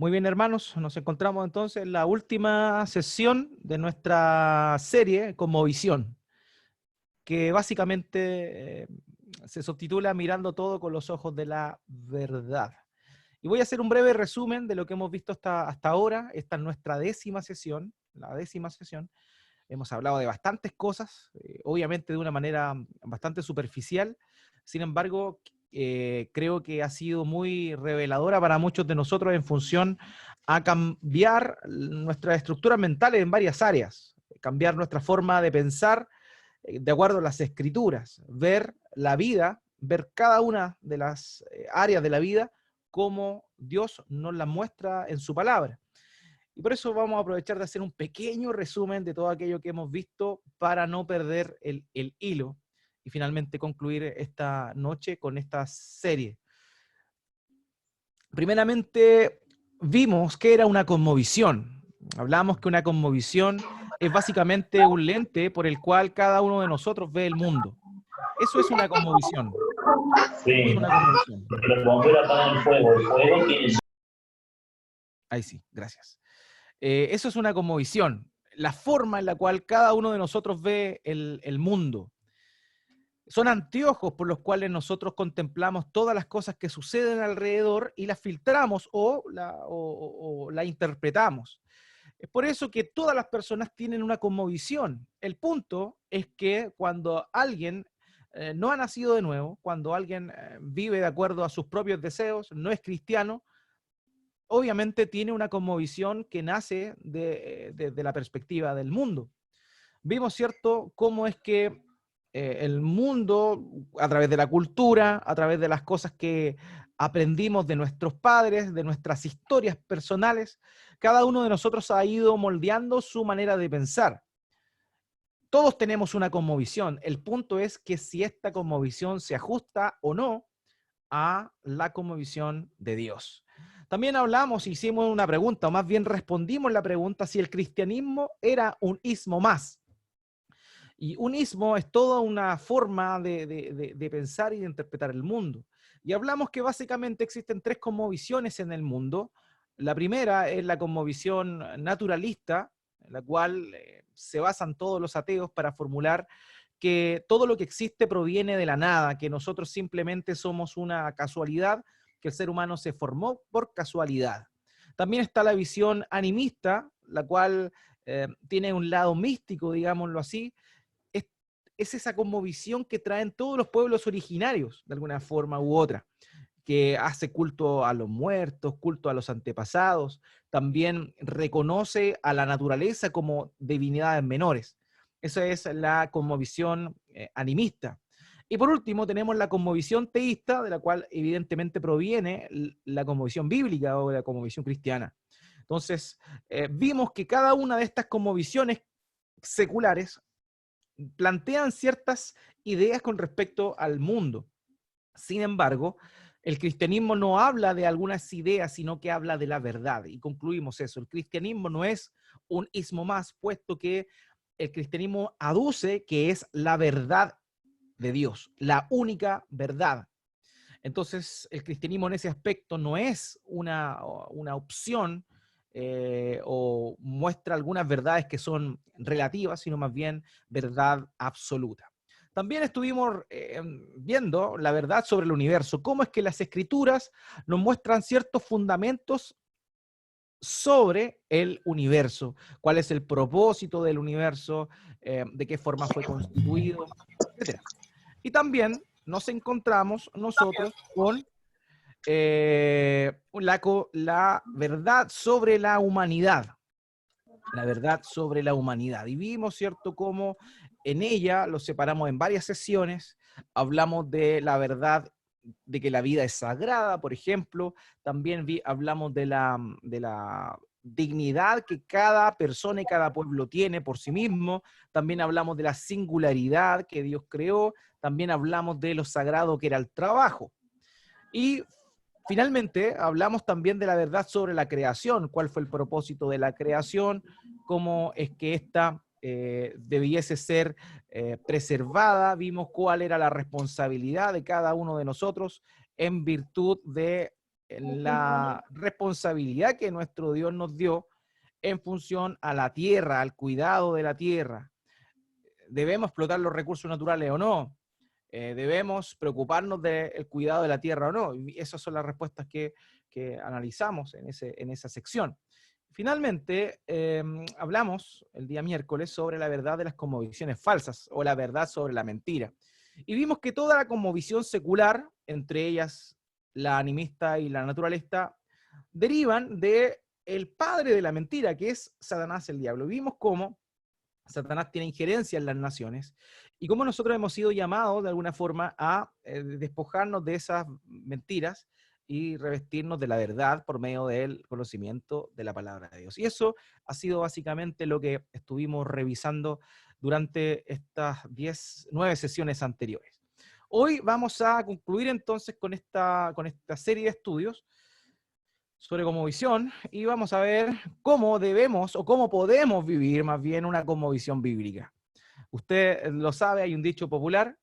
Muy bien, hermanos, nos encontramos entonces en la última sesión de nuestra serie Cosmovisión, que básicamente se subtitula Mirando todo con los ojos de la verdad. Y voy a hacer un breve resumen de lo que hemos visto hasta ahora. Esta es nuestra décima sesión, la décima sesión. Hemos hablado de bastantes cosas, obviamente de una manera bastante superficial. Sin embargo, creo que ha sido muy reveladora para muchos de nosotros en función a cambiar nuestras estructuras mentales en varias áreas, cambiar nuestra forma de pensar de acuerdo a las escrituras, ver la vida, ver cada una de las áreas de la vida como Dios nos la muestra en su palabra. Y por eso vamos a aprovechar de hacer un pequeño resumen de todo aquello que hemos visto para no perder el hilo y finalmente concluir esta noche con esta serie. Primeramente, vimos que era una cosmovisión. Hablamos que una cosmovisión es básicamente un lente por el cual cada uno de nosotros ve el mundo. Eso es una cosmovisión. Eso es Sí, una cosmovisión. los bomberos apagan el fuego tiene... Ahí sí, gracias. Eso es una cosmovisión. La forma en la cual cada uno de nosotros ve el mundo. Son anteojos por los cuales nosotros contemplamos todas las cosas que suceden alrededor y las filtramos o la interpretamos. Es por eso que todas las personas tienen una cosmovisión. El punto es que cuando alguien no ha nacido de nuevo, cuando alguien vive de acuerdo a sus propios deseos, no es cristiano, obviamente tiene una cosmovisión que nace de la perspectiva del mundo. Vimos, ¿cierto?, cómo es que el mundo, a través de la cultura, a través de las cosas que aprendimos de nuestros padres, de nuestras historias personales, cada uno de nosotros ha ido moldeando su manera de pensar. Todos tenemos una cosmovisión. El punto es que si esta cosmovisión se ajusta o no a la cosmovisión de Dios. También hablamos, hicimos una pregunta, o más bien respondimos la pregunta si el cristianismo era un ismo más. Y un ismo es toda una forma de pensar y de interpretar el mundo. Y hablamos que básicamente existen tres cosmovisiones en el mundo. La primera es la cosmovisión naturalista, en la cual se basan todos los ateos para formular que todo lo que existe proviene de la nada, que nosotros simplemente somos una casualidad, que el ser humano se formó por casualidad. También está la visión animista, la cual tiene un lado místico, digámoslo así, es esa cosmovisión que traen todos los pueblos originarios, de alguna forma u otra, que hace culto a los muertos, culto a los antepasados, también reconoce a la naturaleza como divinidades menores. Esa es la cosmovisión animista. Y por último tenemos la cosmovisión teísta, de la cual evidentemente proviene la cosmovisión bíblica o la cosmovisión cristiana. Entonces, vimos que cada una de estas cosmovisiones seculares plantean ciertas ideas con respecto al mundo. Sin embargo, el cristianismo no habla de algunas ideas, sino que habla de la verdad. Y concluimos eso. El cristianismo no es un ismo más, puesto que el cristianismo aduce que es la verdad de Dios, la única verdad. Entonces, el cristianismo en ese aspecto no es una opción o muestra algunas verdades que son relativas, sino más bien verdad absoluta. También estuvimos viendo la verdad sobre el universo, cómo es que las escrituras nos muestran ciertos fundamentos sobre el universo, cuál es el propósito del universo, de qué forma fue constituido, etcétera. Y también nos encontramos nosotros con la verdad sobre la humanidad. La verdad sobre la humanidad. Y vimos, ¿cierto?, cómo en ella lo separamos en varias sesiones. Hablamos de la verdad de que la vida es sagrada, por ejemplo. También hablamos de la dignidad que cada persona y cada pueblo tiene por sí mismo. También hablamos de la singularidad que Dios creó. También hablamos de lo sagrado que era el trabajo. Y finalmente, hablamos también de la verdad sobre la creación, cuál fue el propósito de la creación, cómo es que ésta debiese ser preservada, vimos cuál era la responsabilidad de cada uno de nosotros en virtud de en la responsabilidad que nuestro Dios nos dio en función a la tierra, al cuidado de la tierra. ¿Debemos explotar los recursos naturales o no? ¿Debemos preocuparnos del cuidado de la tierra o no? Y esas son las respuestas que analizamos en esa sección. Finalmente, hablamos el día miércoles sobre la verdad de las cosmovisiones falsas o la verdad sobre la mentira. Y vimos que toda la cosmovisión secular, entre ellas la animista y la naturalista, derivan del padre de la mentira, que es Satanás, el diablo. Vimos cómo Satanás tiene injerencia en las naciones y cómo nosotros hemos sido llamados de alguna forma a despojarnos de esas mentiras y revestirnos de la verdad por medio del conocimiento de la palabra de Dios. Y eso ha sido básicamente lo que estuvimos revisando durante estas 9 sesiones anteriores. Hoy vamos a concluir entonces con esta serie de estudios sobre cosmovisión y vamos a ver cómo debemos o cómo podemos vivir más bien una cosmovisión bíblica. Usted lo sabe, hay un dicho popular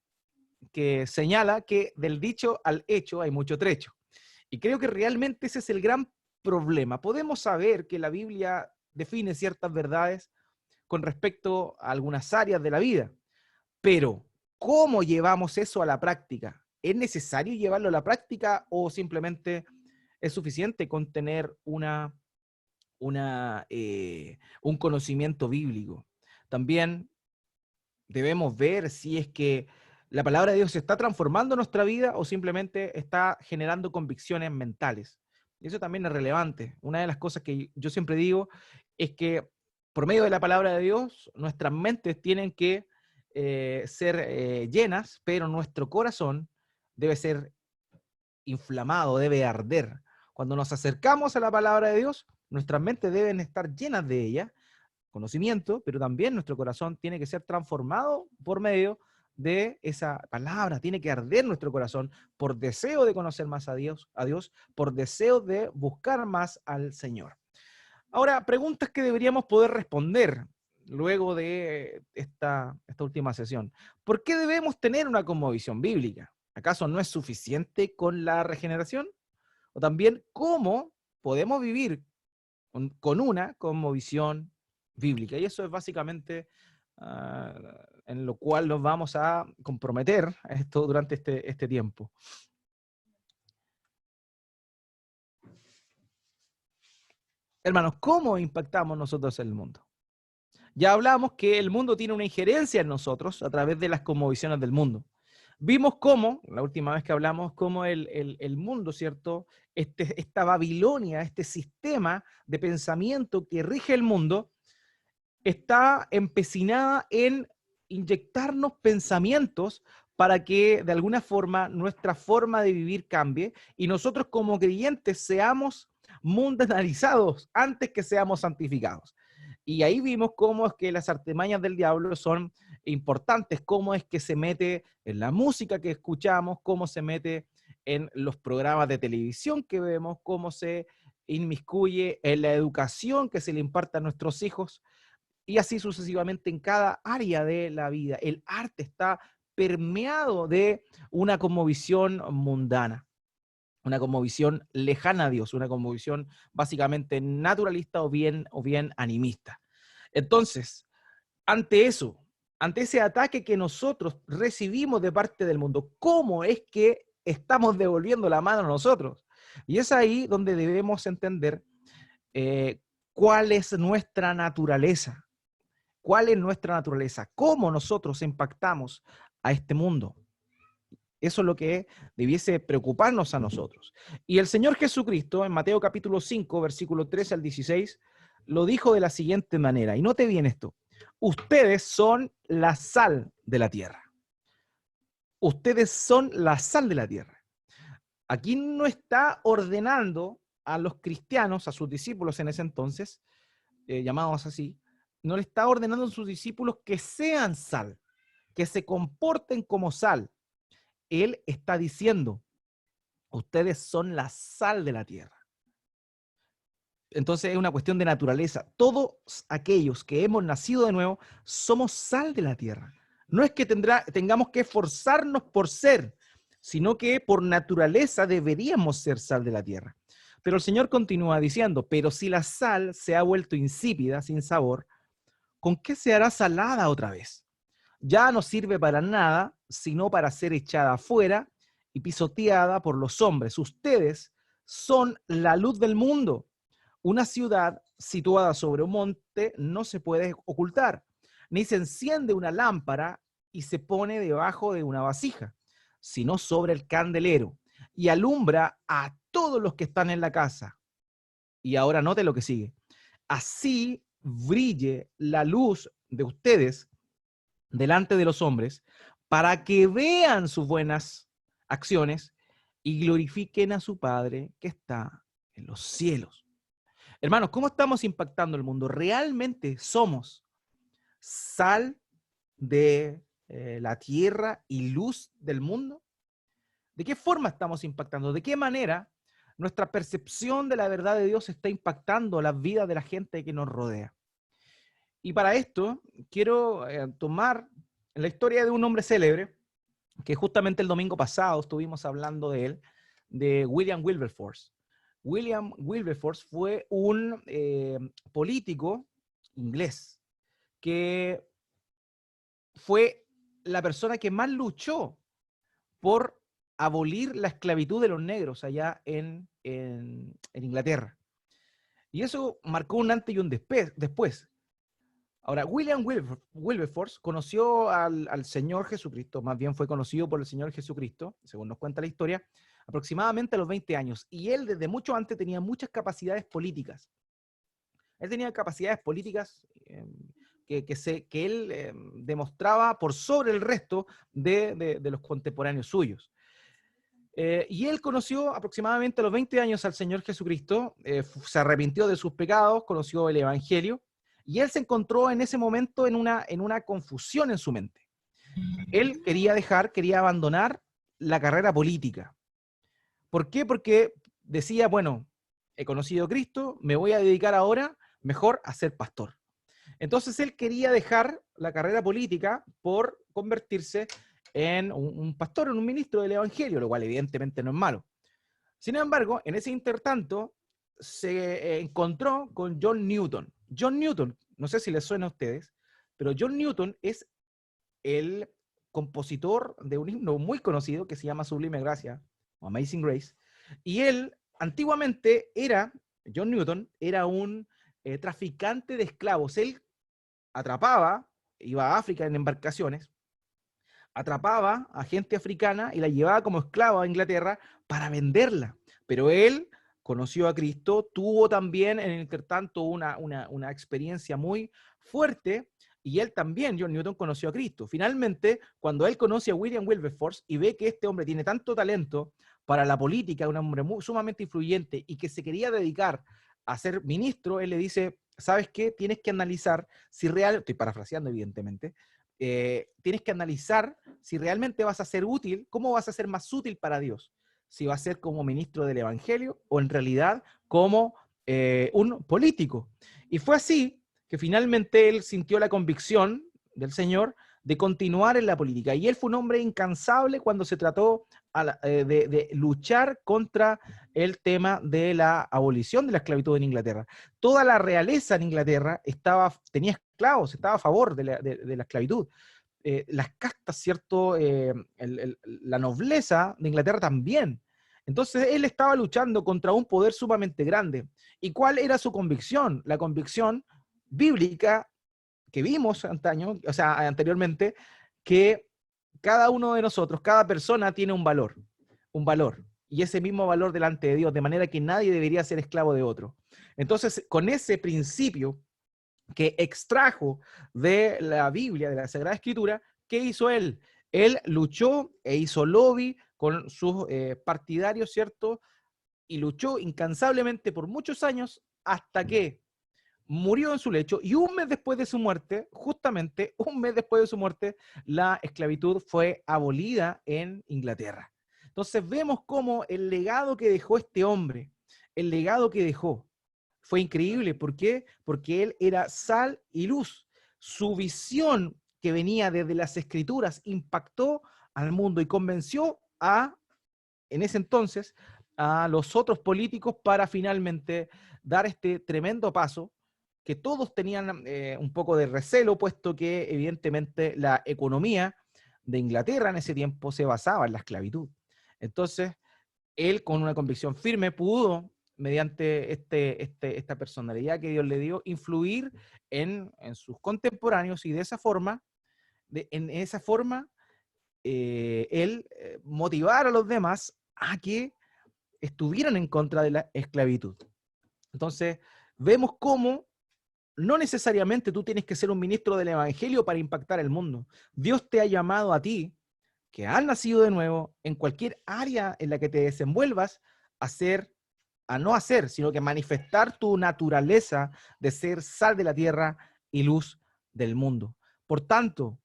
que señala que del dicho al hecho hay mucho trecho. Y creo que realmente ese es el gran problema. Podemos saber que la Biblia define ciertas verdades con respecto a algunas áreas de la vida, pero ¿cómo llevamos eso a la práctica? ¿Es necesario llevarlo a la práctica o simplemente es suficiente con tener un conocimiento bíblico? También debemos ver si es que la palabra de Dios se está transformando en nuestra vida o simplemente está generando convicciones mentales. Y eso también es relevante. Una de las cosas que yo siempre digo es que por medio de la palabra de Dios, nuestras mentes tienen que ser llenas, pero nuestro corazón debe ser inflamado, debe arder. Cuando nos acercamos a la palabra de Dios, nuestras mentes deben estar llenas de ella, conocimiento, pero también nuestro corazón tiene que ser transformado por medio de esa palabra. Tiene que arder nuestro corazón por deseo de conocer más a Dios, por deseo de buscar más al Señor. Ahora, preguntas que deberíamos poder responder luego de esta última sesión. ¿Por qué debemos tener una cosmovisión bíblica? ¿Acaso no es suficiente con la regeneración? O también, ¿cómo podemos vivir con una cosmovisión bíblica? Y eso es básicamente en lo cual nos vamos a comprometer durante este tiempo. Hermanos, ¿cómo impactamos nosotros en el mundo? Ya hablamos que el mundo tiene una injerencia en nosotros a través de las cosmovisiones del mundo. Vimos cómo, la última vez que hablamos, cómo el mundo, ¿cierto? Esta Babilonia, este sistema de pensamiento que rige el mundo, está empecinada en inyectarnos pensamientos para que de alguna forma nuestra forma de vivir cambie y nosotros como creyentes seamos mundanalizados antes que seamos santificados. Y ahí vimos cómo es que las artimañas del diablo son importantes, cómo es que se mete en la música que escuchamos, cómo se mete en los programas de televisión que vemos, cómo se inmiscuye en la educación que se le imparte a nuestros hijos, y así sucesivamente en cada área de la vida. El arte está permeado de una cosmovisión mundana, una cosmovisión lejana a Dios, una cosmovisión básicamente naturalista o bien animista. Entonces, ante eso, ante ese ataque que nosotros recibimos de parte del mundo, ¿cómo es que estamos devolviendo la mano a nosotros? Y es ahí donde debemos entender cuál es nuestra naturaleza. ¿Cuál es nuestra naturaleza? ¿Cómo nosotros impactamos a este mundo? Eso es lo que debiese preocuparnos a nosotros. Y el Señor Jesucristo, en Mateo capítulo 5, versículo 13 al 16, lo dijo de la siguiente manera, y note bien esto: ustedes son la sal de la tierra. Ustedes son la sal de la tierra. Aquí no está ordenando a los cristianos, a sus discípulos en ese entonces, llamados así, no le está ordenando a sus discípulos que sean sal, que se comporten como sal. Él está diciendo, ustedes son la sal de la tierra. Entonces es una cuestión de naturaleza. Todos aquellos que hemos nacido de nuevo somos sal de la tierra. No es que tengamos que esforzarnos por ser, sino que por naturaleza deberíamos ser sal de la tierra. Pero el Señor continúa diciendo, pero si la sal se ha vuelto insípida, sin sabor, ¿con qué se hará salada otra vez? Ya no sirve para nada, sino para ser echada afuera y pisoteada por los hombres. Ustedes son la luz del mundo. Una ciudad situada sobre un monte no se puede ocultar, ni se enciende una lámpara y se pone debajo de una vasija, sino sobre el candelero, y alumbra a todos los que están en la casa. Y ahora note lo que sigue. Así brille la luz de ustedes delante de los hombres, para que vean sus buenas acciones y glorifiquen a su Padre que está en los cielos. Hermanos, ¿cómo estamos impactando el mundo? ¿Realmente somos sal de la tierra y luz del mundo? ¿De qué forma estamos impactando? ¿De qué manera nuestra percepción de la verdad de Dios está impactando la vida de la gente que nos rodea? Y para esto quiero tomar la historia de un hombre célebre, que justamente el domingo pasado estuvimos hablando de él, de William Wilberforce. William Wilberforce fue un político inglés que fue la persona que más luchó por abolir la esclavitud de los negros allá en Inglaterra. Y eso marcó un antes y un después. Ahora, William Wilberforce conoció al Señor Jesucristo, más bien fue conocido por el Señor Jesucristo, según nos cuenta la historia, aproximadamente a los 20 años. Y él desde mucho antes tenía muchas capacidades políticas. Él tenía capacidades políticas que él demostraba por sobre el resto de los contemporáneos suyos. Y él conoció aproximadamente a los 20 años al Señor Jesucristo, se arrepintió de sus pecados, conoció el Evangelio, y él se encontró en ese momento en una confusión en su mente. Él quería abandonar la carrera política. ¿Por qué? Porque decía, bueno, he conocido a Cristo, me voy a dedicar ahora mejor a ser pastor. Entonces él quería dejar la carrera política por convertirse en un pastor, en un ministro del Evangelio, lo cual evidentemente no es malo. Sin embargo, en ese intertanto se encontró con John Newton. John Newton, no sé si les suena a ustedes, pero John Newton es el compositor de un himno muy conocido que se llama Sublime Gracia, o Amazing Grace, y él antiguamente John Newton era un traficante de esclavos. Él atrapaba, iba a África en embarcaciones, atrapaba a gente africana y la llevaba como esclava a Inglaterra para venderla. Pero él conoció a Cristo, tuvo también en el intertanto una experiencia muy fuerte, y él también, John Newton, conoció a Cristo. Finalmente, cuando él conoce a William Wilberforce y ve que este hombre tiene tanto talento para la política, un hombre sumamente influyente y que se quería dedicar a ser ministro, él le dice, ¿sabes qué? Tienes que analizar si realmente, estoy parafraseando evidentemente, tienes que analizar si realmente vas a ser útil, cómo vas a ser más útil para Dios, si va a ser como ministro del Evangelio o en realidad como un político. Y fue así que finalmente él sintió la convicción del Señor de continuar en la política. Y él fue un hombre incansable cuando se trató de luchar contra el tema de la abolición de la esclavitud en Inglaterra. Toda la realeza en Inglaterra tenía esclavos, estaba a favor de la esclavitud. Las castas, ¿cierto? La nobleza de Inglaterra también. Entonces él estaba luchando contra un poder sumamente grande. ¿Y cuál era su convicción? La convicción bíblica que vimos anteriormente, que cada uno de nosotros, cada persona tiene un valor, y ese mismo valor delante de Dios, de manera que nadie debería ser esclavo de otro. Entonces, con ese principio que extrajo de la Biblia, de la Sagrada Escritura, ¿qué hizo él? Él luchó e hizo lobby con sus partidarios, ¿cierto? Y luchó incansablemente por muchos años hasta que murió en su lecho, y un mes después de su muerte, justamente un mes después de su muerte, la esclavitud fue abolida en Inglaterra. Entonces vemos cómo el legado que dejó este hombre, el legado que dejó, fue increíble. ¿Por qué? Porque él era sal y luz. Su visión que venía desde las Escrituras impactó al mundo y convenció en ese entonces, a los otros políticos para finalmente dar este tremendo paso que todos tenían un poco de recelo, puesto que evidentemente la economía de Inglaterra en ese tiempo se basaba en la esclavitud. Entonces, él con una convicción firme pudo, mediante esta personalidad que Dios le dio, influir en sus contemporáneos y de esa forma, en esa forma, él motivar a los demás a que estuvieran en contra de la esclavitud. Entonces, vemos cómo no necesariamente tú tienes que ser un ministro del evangelio para impactar el mundo. Dios te ha llamado a ti, que has nacido de nuevo, en cualquier área en la que te desenvuelvas, a no hacer, sino que manifestar tu naturaleza de ser sal de la tierra y luz del mundo. Por tanto,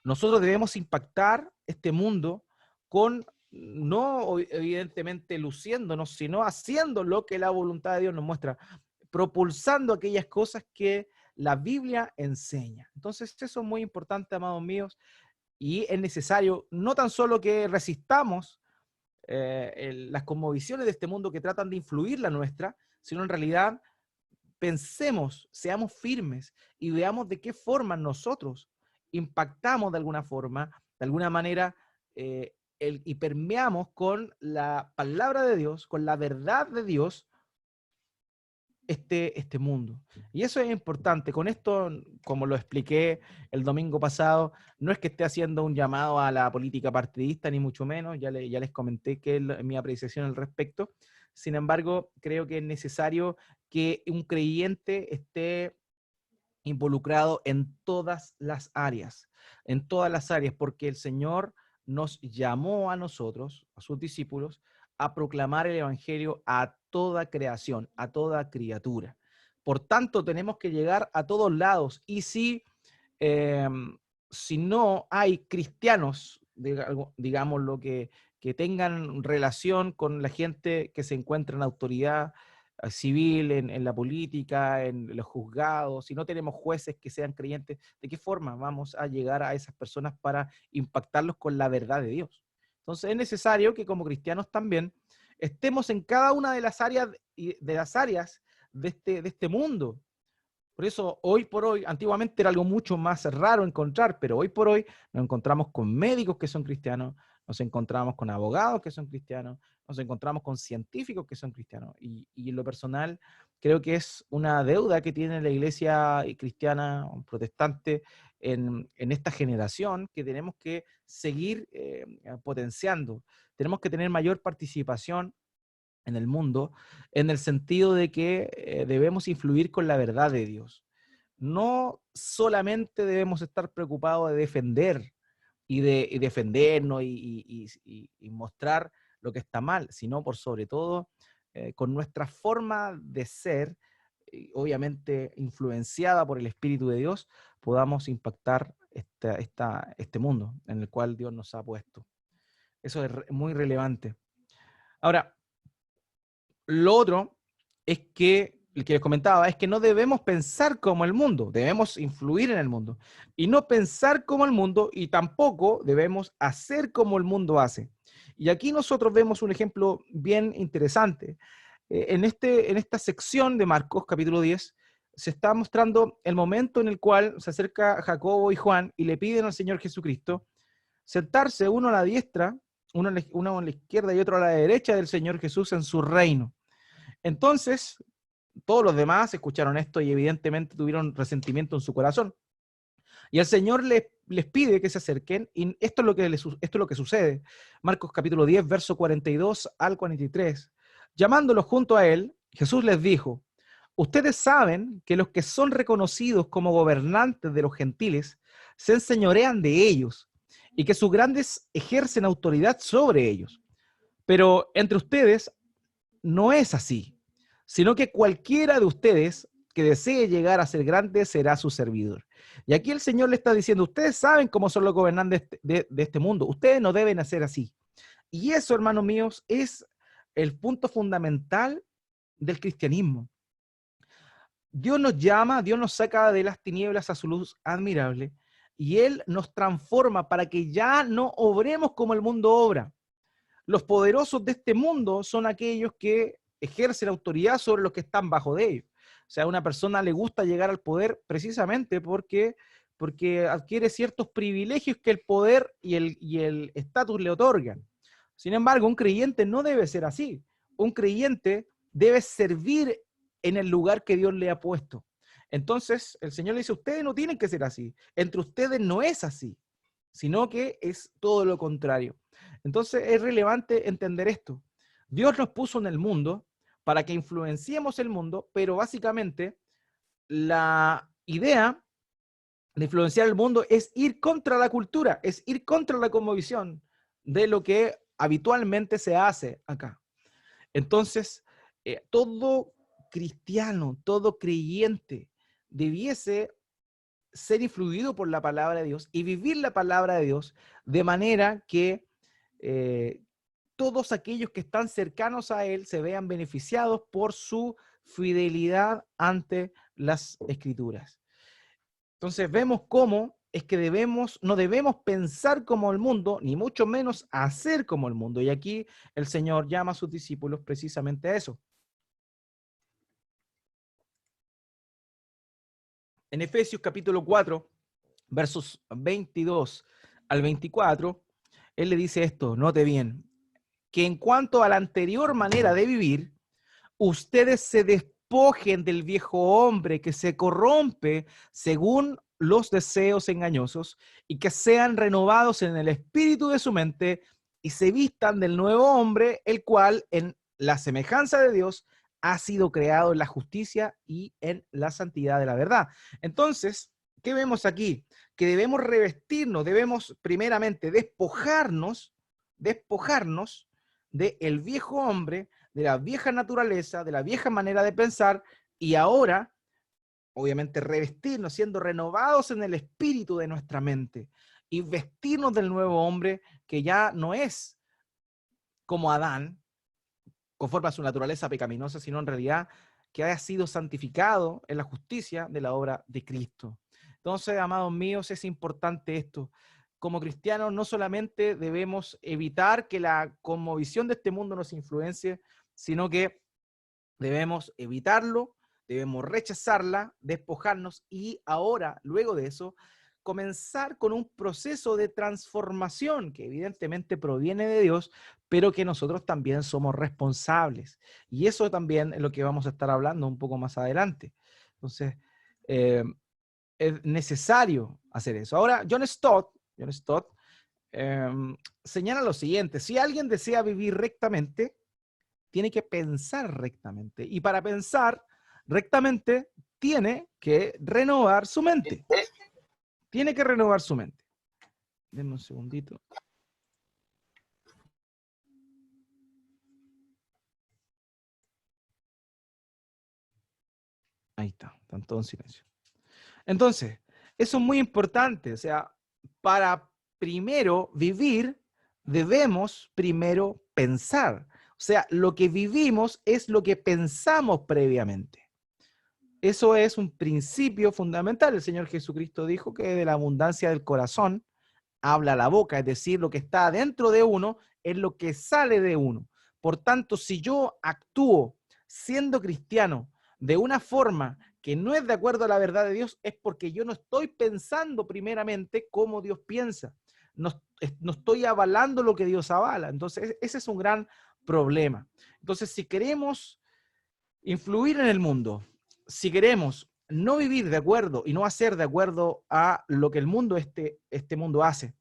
nosotros debemos impactar este mundo con, no evidentemente luciéndonos, sino haciendo lo que la voluntad de Dios nos muestra, propulsando aquellas cosas que la Biblia enseña. Entonces, eso es muy importante, amados míos, y es necesario no tan solo que resistamos las cosmovisiones de este mundo que tratan de influir la nuestra, sino en realidad pensemos, seamos firmes y veamos de qué forma nosotros impactamos de alguna forma, de alguna manera, y permeamos con la palabra de Dios, con la verdad de Dios, este mundo. Y eso es importante. Con esto, como lo expliqué el domingo pasado, no es que esté haciendo un llamado a la política partidista, ni mucho menos, ya les comenté que es mi apreciación al respecto. Sin embargo, creo que es necesario que un creyente esté involucrado en todas las áreas, porque el Señor nos llamó a nosotros, a sus discípulos, a proclamar el evangelio a toda creación, a toda criatura. Por tanto, tenemos que llegar a todos lados. Y eh, si no hay cristianos, digamos, que tengan relación con la gente que se encuentra en autoridad civil, en la política, en los juzgados, si no tenemos jueces que sean creyentes, ¿de qué forma vamos a llegar a esas personas para impactarlos con la verdad de Dios? Entonces es necesario que como cristianos también estemos en cada una de las áreas de este mundo. Por eso, hoy por hoy, antiguamente era algo mucho más raro encontrar, pero hoy por hoy nos encontramos con médicos que son cristianos, nos encontramos con abogados que son cristianos, nos encontramos con científicos que son cristianos. Y en lo personal, creo que es una deuda que tiene la iglesia cristiana protestante en esta generación que tenemos que seguir potenciando. Tenemos que tener mayor participación en el mundo, en el sentido de que debemos influir con la verdad de Dios. No solamente debemos estar preocupados de defender y defendernos y mostrar lo que está mal, sino por sobre todo con nuestra forma de ser, obviamente influenciada por el Espíritu de Dios, podamos impactar este mundo en el cual Dios nos ha puesto. Eso es muy relevante. Ahora, lo otro es que, el que les comentaba, es que no debemos pensar como el mundo, debemos influir en el mundo. Y no pensar como el mundo y tampoco debemos hacer como el mundo hace. Y aquí nosotros vemos un ejemplo bien interesante. En esta sección de Marcos, capítulo 10, se está mostrando el momento en el cual se acerca Jacobo y Juan y le piden al Señor Jesucristo sentarse uno a la diestra, uno a la izquierda y otro a la derecha del Señor Jesús en su reino. Entonces, todos los demás escucharon esto y evidentemente tuvieron resentimiento en su corazón. Y el Señor les pide que se acerquen y esto es lo que sucede. Marcos capítulo 10, verso 42 al 43. Llamándolos junto a él, Jesús les dijo, ustedes saben que los que son reconocidos como gobernantes de los gentiles se enseñorean de ellos y que sus grandes ejercen autoridad sobre ellos. Pero entre ustedes no es así, sino que cualquiera de ustedes que desee llegar a ser grande será su servidor. Y aquí el Señor le está diciendo, ustedes saben cómo son los gobernantes de este mundo, ustedes no deben hacer así. Y eso, hermanos míos, es el punto fundamental del cristianismo. Dios nos llama, Dios nos saca de las tinieblas a su luz admirable, y Él nos transforma para que ya no obremos como el mundo obra. Los poderosos de este mundo son aquellos que ejercen autoridad sobre los que están bajo de ellos. O sea, a una persona le gusta llegar al poder precisamente porque adquiere ciertos privilegios que el poder y el estatus le otorgan. Sin embargo, un creyente no debe ser así. Un creyente debe servir en el lugar que Dios le ha puesto. Entonces, el Señor le dice, ustedes no tienen que ser así. Entre ustedes no es así, sino que es todo lo contrario. Entonces, es relevante entender esto. Dios nos puso en el mundo para que influenciemos el mundo, pero básicamente la idea de influenciar el mundo es ir contra la cultura, es ir contra la cosmovisión de lo que habitualmente se hace acá. Entonces, todo cristiano, todo creyente debiese ser influido por la palabra de Dios y vivir la palabra de Dios de manera que todos aquellos que están cercanos a Él se vean beneficiados por su fidelidad ante las Escrituras. Entonces vemos cómo es que no debemos pensar como el mundo, ni mucho menos hacer como el mundo. Y aquí el Señor llama a sus discípulos precisamente a eso. En Efesios capítulo 4, versos 22 al 24, Él le dice esto, note bien, que en cuanto a la anterior manera de vivir, ustedes se despojen del viejo hombre que se corrompe según los deseos engañosos y que sean renovados en el espíritu de su mente y se vistan del nuevo hombre, el cual en la semejanza de Dios ha sido creado en la justicia y en la santidad de la verdad. Entonces, ¿qué vemos aquí? Que debemos revestirnos, debemos primeramente despojarnos del viejo hombre, de la vieja naturaleza, de la vieja manera de pensar, y ahora, obviamente, revestirnos, siendo renovados en el espíritu de nuestra mente, y vestirnos del nuevo hombre que ya no es como Adán, conforme a su naturaleza pecaminosa, sino en realidad que haya sido santificado en la justicia de la obra de Cristo. Entonces, amados míos, es importante esto. Como cristianos no solamente debemos evitar que la cosmovisión de este mundo nos influencie, sino que debemos evitarlo, debemos rechazarla, despojarnos y ahora, luego de eso, comenzar con un proceso de transformación que evidentemente proviene de Dios, pero que nosotros también somos responsables. Y eso también es lo que vamos a estar hablando un poco más adelante. Entonces, es necesario hacer eso. Ahora, John Stott señala lo siguiente: si alguien desea vivir rectamente, tiene que pensar rectamente. Y para pensar rectamente, tiene que renovar su mente. Tiene que renovar su mente. Denme un segundito. Ahí está, están todos en silencio. Entonces, eso es muy importante. O sea, para primero vivir, debemos primero pensar. O sea, lo que vivimos es lo que pensamos previamente. Eso es un principio fundamental. El Señor Jesucristo dijo que de la abundancia del corazón habla la boca, es decir, lo que está dentro de uno es lo que sale de uno. Por tanto, si yo actúo siendo cristiano de una forma que no es de acuerdo a la verdad de Dios, es porque yo no estoy pensando primeramente como Dios piensa. No estoy avalando lo que Dios avala. Entonces, ese es un gran problema. Entonces, si queremos influir en el mundo, si queremos no vivir de acuerdo y no hacer de acuerdo a lo que el mundo, este mundo hace,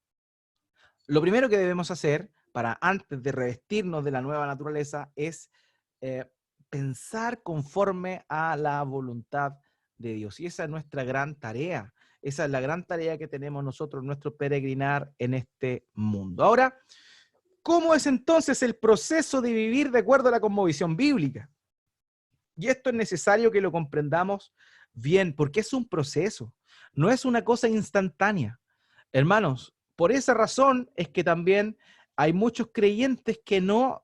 lo primero que debemos hacer para antes de revestirnos de la nueva naturaleza es pensar conforme a la voluntad de Dios. Y esa es nuestra gran tarea. Esa es la gran tarea que tenemos nosotros, nuestro peregrinar en este mundo. Ahora, ¿cómo es entonces el proceso de vivir de acuerdo a la cosmovisión bíblica? Y esto es necesario que lo comprendamos bien, porque es un proceso, no es una cosa instantánea. Hermanos, por esa razón es que también hay muchos creyentes que no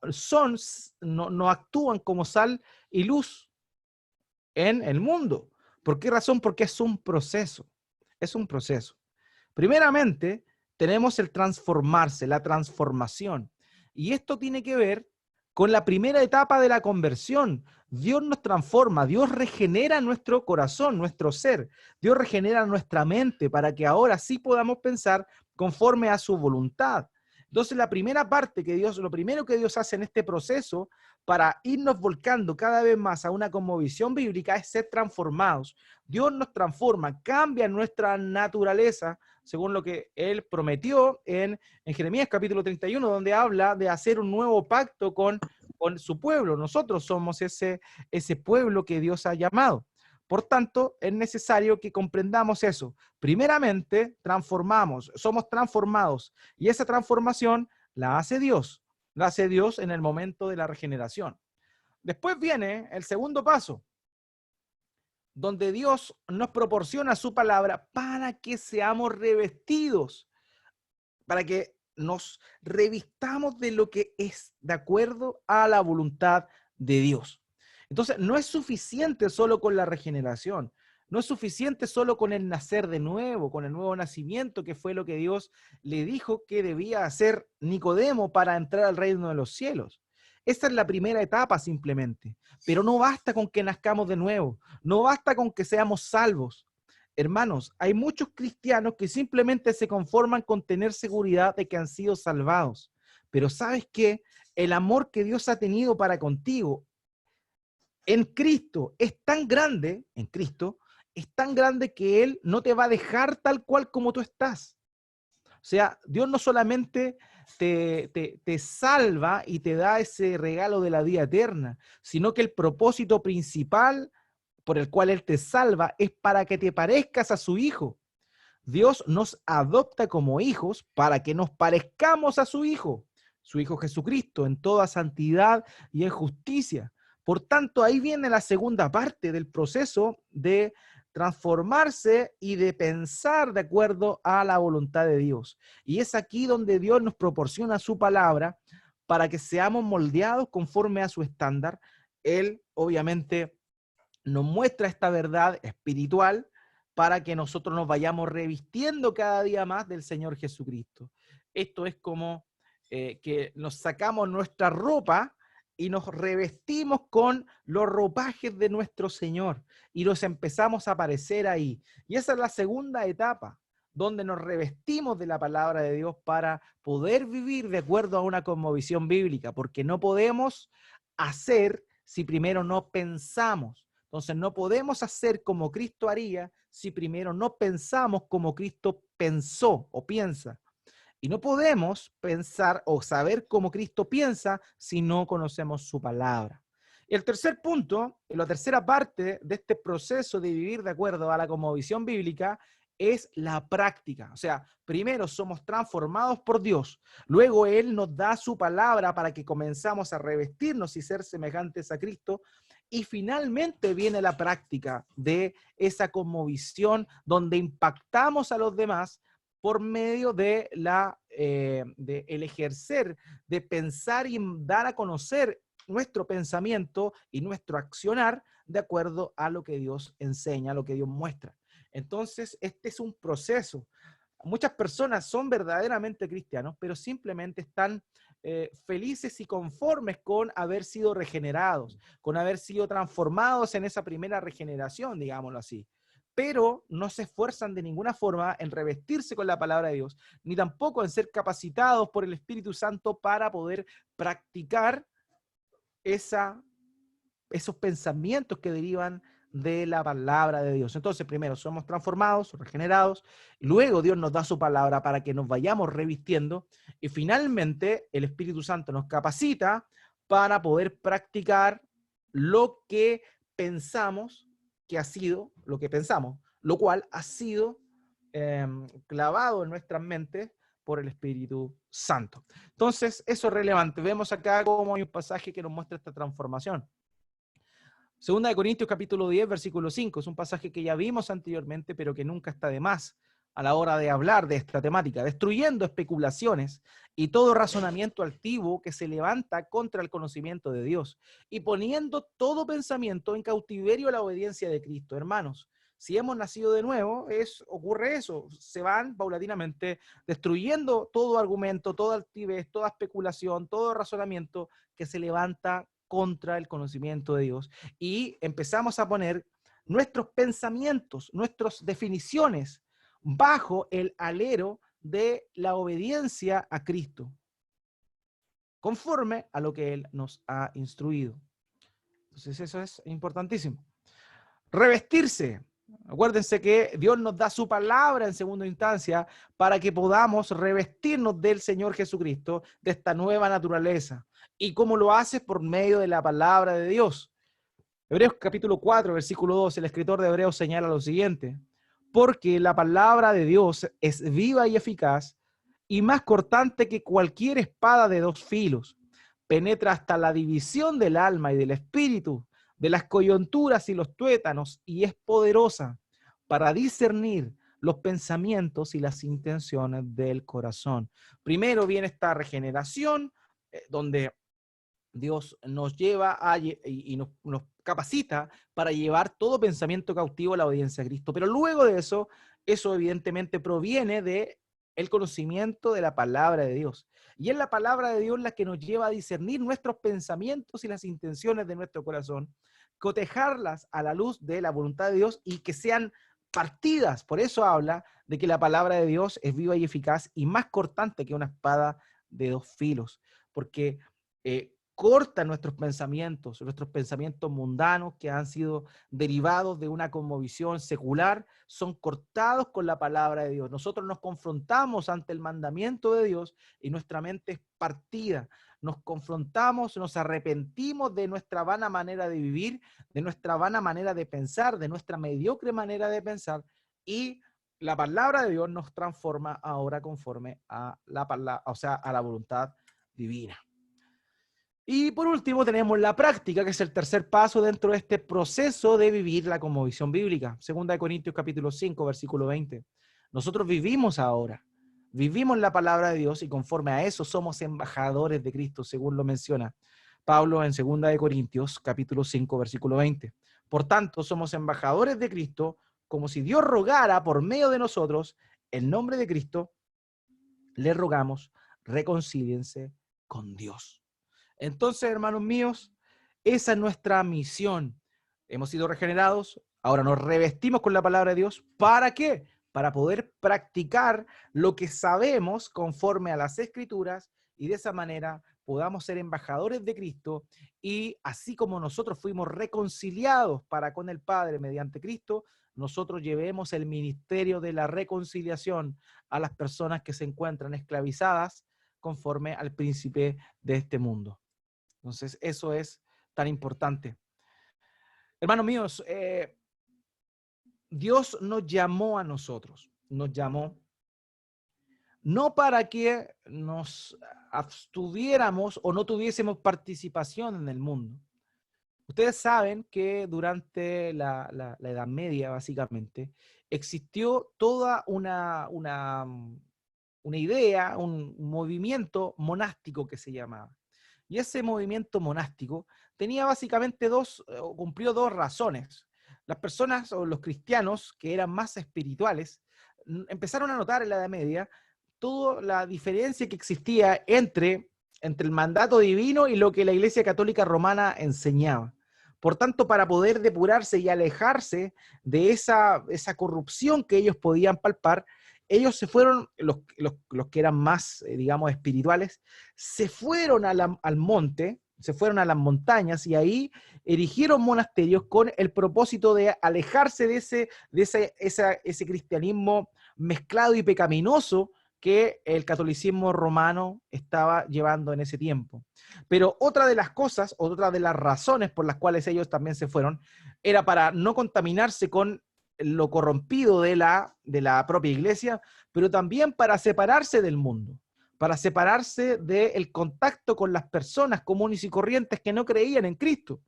actúan como sal y luz en el mundo. ¿Por qué razón? Porque es un proceso, es un proceso. Primeramente, tenemos el transformarse, la transformación. Y esto tiene que ver con la primera etapa de la conversión. Dios nos transforma, Dios regenera nuestro corazón, nuestro ser. Dios regenera nuestra mente para que ahora sí podamos pensar conforme a su voluntad. Entonces, la primera parte que Dios, lo primero que Dios hace en este proceso para irnos volcando cada vez más a una cosmovisión bíblica es ser transformados. Dios nos transforma, cambia nuestra naturaleza, según lo que Él prometió en Jeremías capítulo 31, donde habla de hacer un nuevo pacto con su pueblo. Nosotros somos ese pueblo que Dios ha llamado. Por tanto, es necesario que comprendamos eso. Primeramente, somos transformados, y esa transformación la hace Dios en el momento de la regeneración. Después viene el segundo paso, donde Dios nos proporciona su palabra para que seamos revestidos, para que nos revistamos de lo que es de acuerdo a la voluntad de Dios. Entonces, no es suficiente solo con la regeneración, no es suficiente solo con el nacer de nuevo, con el nuevo nacimiento, que fue lo que Dios le dijo que debía hacer Nicodemo para entrar al reino de los cielos. Esa es la primera etapa simplemente, pero no basta con que nazcamos de nuevo, no basta con que seamos salvos. Hermanos, hay muchos cristianos que simplemente se conforman con tener seguridad de que han sido salvados. Pero ¿sabes qué? El amor que Dios ha tenido para contigo en Cristo es tan grande, que Él no te va a dejar tal cual como tú estás. O sea, Dios no solamente te salva y te da ese regalo de la vida eterna, sino que el propósito principal por el cual Él te salva es para que te parezcas a su Hijo. Dios nos adopta como hijos para que nos parezcamos a su Hijo Jesucristo, en toda santidad y en justicia. Por tanto, ahí viene la segunda parte del proceso de transformarse y de pensar de acuerdo a la voluntad de Dios. Y es aquí donde Dios nos proporciona su palabra para que seamos moldeados conforme a su estándar. Él, obviamente, nos muestra esta verdad espiritual para que nosotros nos vayamos revistiendo cada día más del Señor Jesucristo. Esto es como que nos sacamos nuestra ropa y nos revestimos con los ropajes de nuestro Señor y nos empezamos a aparecer ahí. Y esa es la segunda etapa, donde nos revestimos de la palabra de Dios para poder vivir de acuerdo a una cosmovisión bíblica, porque no podemos hacer si primero no pensamos. Entonces no podemos hacer como Cristo haría si primero no pensamos como Cristo pensó o piensa. Y no podemos pensar o saber cómo Cristo piensa si no conocemos su palabra. Y el tercer punto, la tercera parte de este proceso de vivir de acuerdo a la cosmovisión bíblica es la práctica. O sea, primero somos transformados por Dios, luego Él nos da su palabra para que comenzamos a revestirnos y ser semejantes a Cristo, y finalmente viene la práctica de esa cosmovisión donde impactamos a los demás por medio de el ejercer, de pensar y dar a conocer nuestro pensamiento y nuestro accionar de acuerdo a lo que Dios enseña, a lo que Dios muestra. Entonces, este es un proceso. Muchas personas son verdaderamente cristianos, pero simplemente están felices y conformes con haber sido regenerados, con haber sido transformados en esa primera regeneración, digámoslo así. Pero no se esfuerzan de ninguna forma en revestirse con la palabra de Dios, ni tampoco en ser capacitados por el Espíritu Santo para poder practicar esos pensamientos que derivan de la palabra de Dios. Entonces, primero somos transformados, regenerados, luego Dios nos da su palabra para que nos vayamos revistiendo, y finalmente el Espíritu Santo nos capacita para poder practicar lo que pensamos que ha sido, lo que pensamos, lo cual ha sido clavado en nuestras mentes por el Espíritu Santo. Entonces, eso es relevante. Vemos acá cómo hay un pasaje que nos muestra esta transformación. Segunda de Corintios capítulo 10, versículo 5. Es un pasaje que ya vimos anteriormente, pero que nunca está de más a la hora de hablar de esta temática. Destruyendo especulaciones y todo razonamiento altivo que se levanta contra el conocimiento de Dios, y poniendo todo pensamiento en cautiverio a la obediencia de Cristo. Hermanos, Si hemos nacido de nuevo, ocurre eso, se van paulatinamente destruyendo todo argumento, toda altivez, toda especulación, todo razonamiento que se levanta contra el conocimiento de Dios, y empezamos a poner nuestros pensamientos, nuestras definiciones bajo el alero de la obediencia a Cristo, conforme a lo que Él nos ha instruido. Entonces eso es importantísimo. Revestirse. Acuérdense que Dios nos da su palabra en segunda instancia para que podamos revestirnos del Señor Jesucristo, de esta nueva naturaleza. ¿Y cómo lo hace? Por medio de la palabra de Dios. Hebreos capítulo 4, versículo 2, el escritor de Hebreos señala lo siguiente: porque la palabra de Dios es viva y eficaz y más cortante que cualquier espada de dos filos. Penetra hasta la división del alma y del espíritu, de las coyunturas y los tuétanos, y es poderosa para discernir los pensamientos y las intenciones del corazón. Primero viene esta regeneración, donde Dios nos lleva y nos capacita para llevar todo pensamiento cautivo a la obediencia a Cristo. Pero luego de eso evidentemente proviene de el conocimiento de la palabra de Dios. Y es la palabra de Dios la que nos lleva a discernir nuestros pensamientos y las intenciones de nuestro corazón, cotejarlas a la luz de la voluntad de Dios y que sean partidas. Por eso habla de que la palabra de Dios es viva y eficaz y más cortante que una espada de dos filos, porque corta nuestros pensamientos mundanos que han sido derivados de una cosmovisión secular, son cortados con la palabra de Dios. Nosotros nos confrontamos ante el mandamiento de Dios y nuestra mente es partida. Nos confrontamos, nos arrepentimos de nuestra vana manera de vivir, de nuestra vana manera de pensar, de nuestra mediocre manera de pensar, y la palabra de Dios nos transforma ahora conforme a la palabra, o sea, a la voluntad divina. Y por último tenemos la práctica, que es el tercer paso dentro de este proceso de vivir la cosmovisión bíblica. Segunda de Corintios capítulo 5, versículo 20. Nosotros vivimos ahora, vivimos la palabra de Dios y conforme a eso somos embajadores de Cristo, según lo menciona Pablo en Segunda de Corintios capítulo 5, versículo 20. Por tanto, somos embajadores de Cristo, como si Dios rogara por medio de nosotros, en nombre de Cristo, le rogamos, reconcíliense con Dios. Entonces, hermanos míos, esa es nuestra misión. Hemos sido regenerados, ahora nos revestimos con la palabra de Dios. ¿Para qué? Para poder practicar lo que sabemos conforme a las Escrituras y de esa manera podamos ser embajadores de Cristo, y así como nosotros fuimos reconciliados para con el Padre mediante Cristo, nosotros llevemos el ministerio de la reconciliación a las personas que se encuentran esclavizadas conforme al príncipe de este mundo. Entonces, eso es tan importante. Hermanos míos, Dios nos llamó a nosotros, nos llamó no para que nos abstuviéramos o no tuviésemos participación en el mundo. Ustedes saben que durante la Edad Media, básicamente, existió toda una idea, un movimiento monástico que se llamaba. Y ese movimiento monástico tenía básicamente cumplió dos razones. Las personas o los cristianos que eran más espirituales empezaron a notar en la Edad Media toda la diferencia que existía entre el mandato divino y lo que la Iglesia Católica Romana enseñaba. Por tanto, para poder depurarse y alejarse de esa corrupción que ellos podían palpar, ellos se fueron, los que eran más, digamos, espirituales, se fueron al monte, se fueron a las montañas y ahí erigieron monasterios con el propósito de alejarse de ese cristianismo mezclado y pecaminoso que el catolicismo romano estaba llevando en ese tiempo. Pero otra de las cosas, otra de las razones por las cuales ellos también se fueron, era para no contaminarse con lo corrompido de la propia iglesia, pero también para separarse del mundo, para separarse del contacto con las personas comunes y corrientes que no creían en Cristo.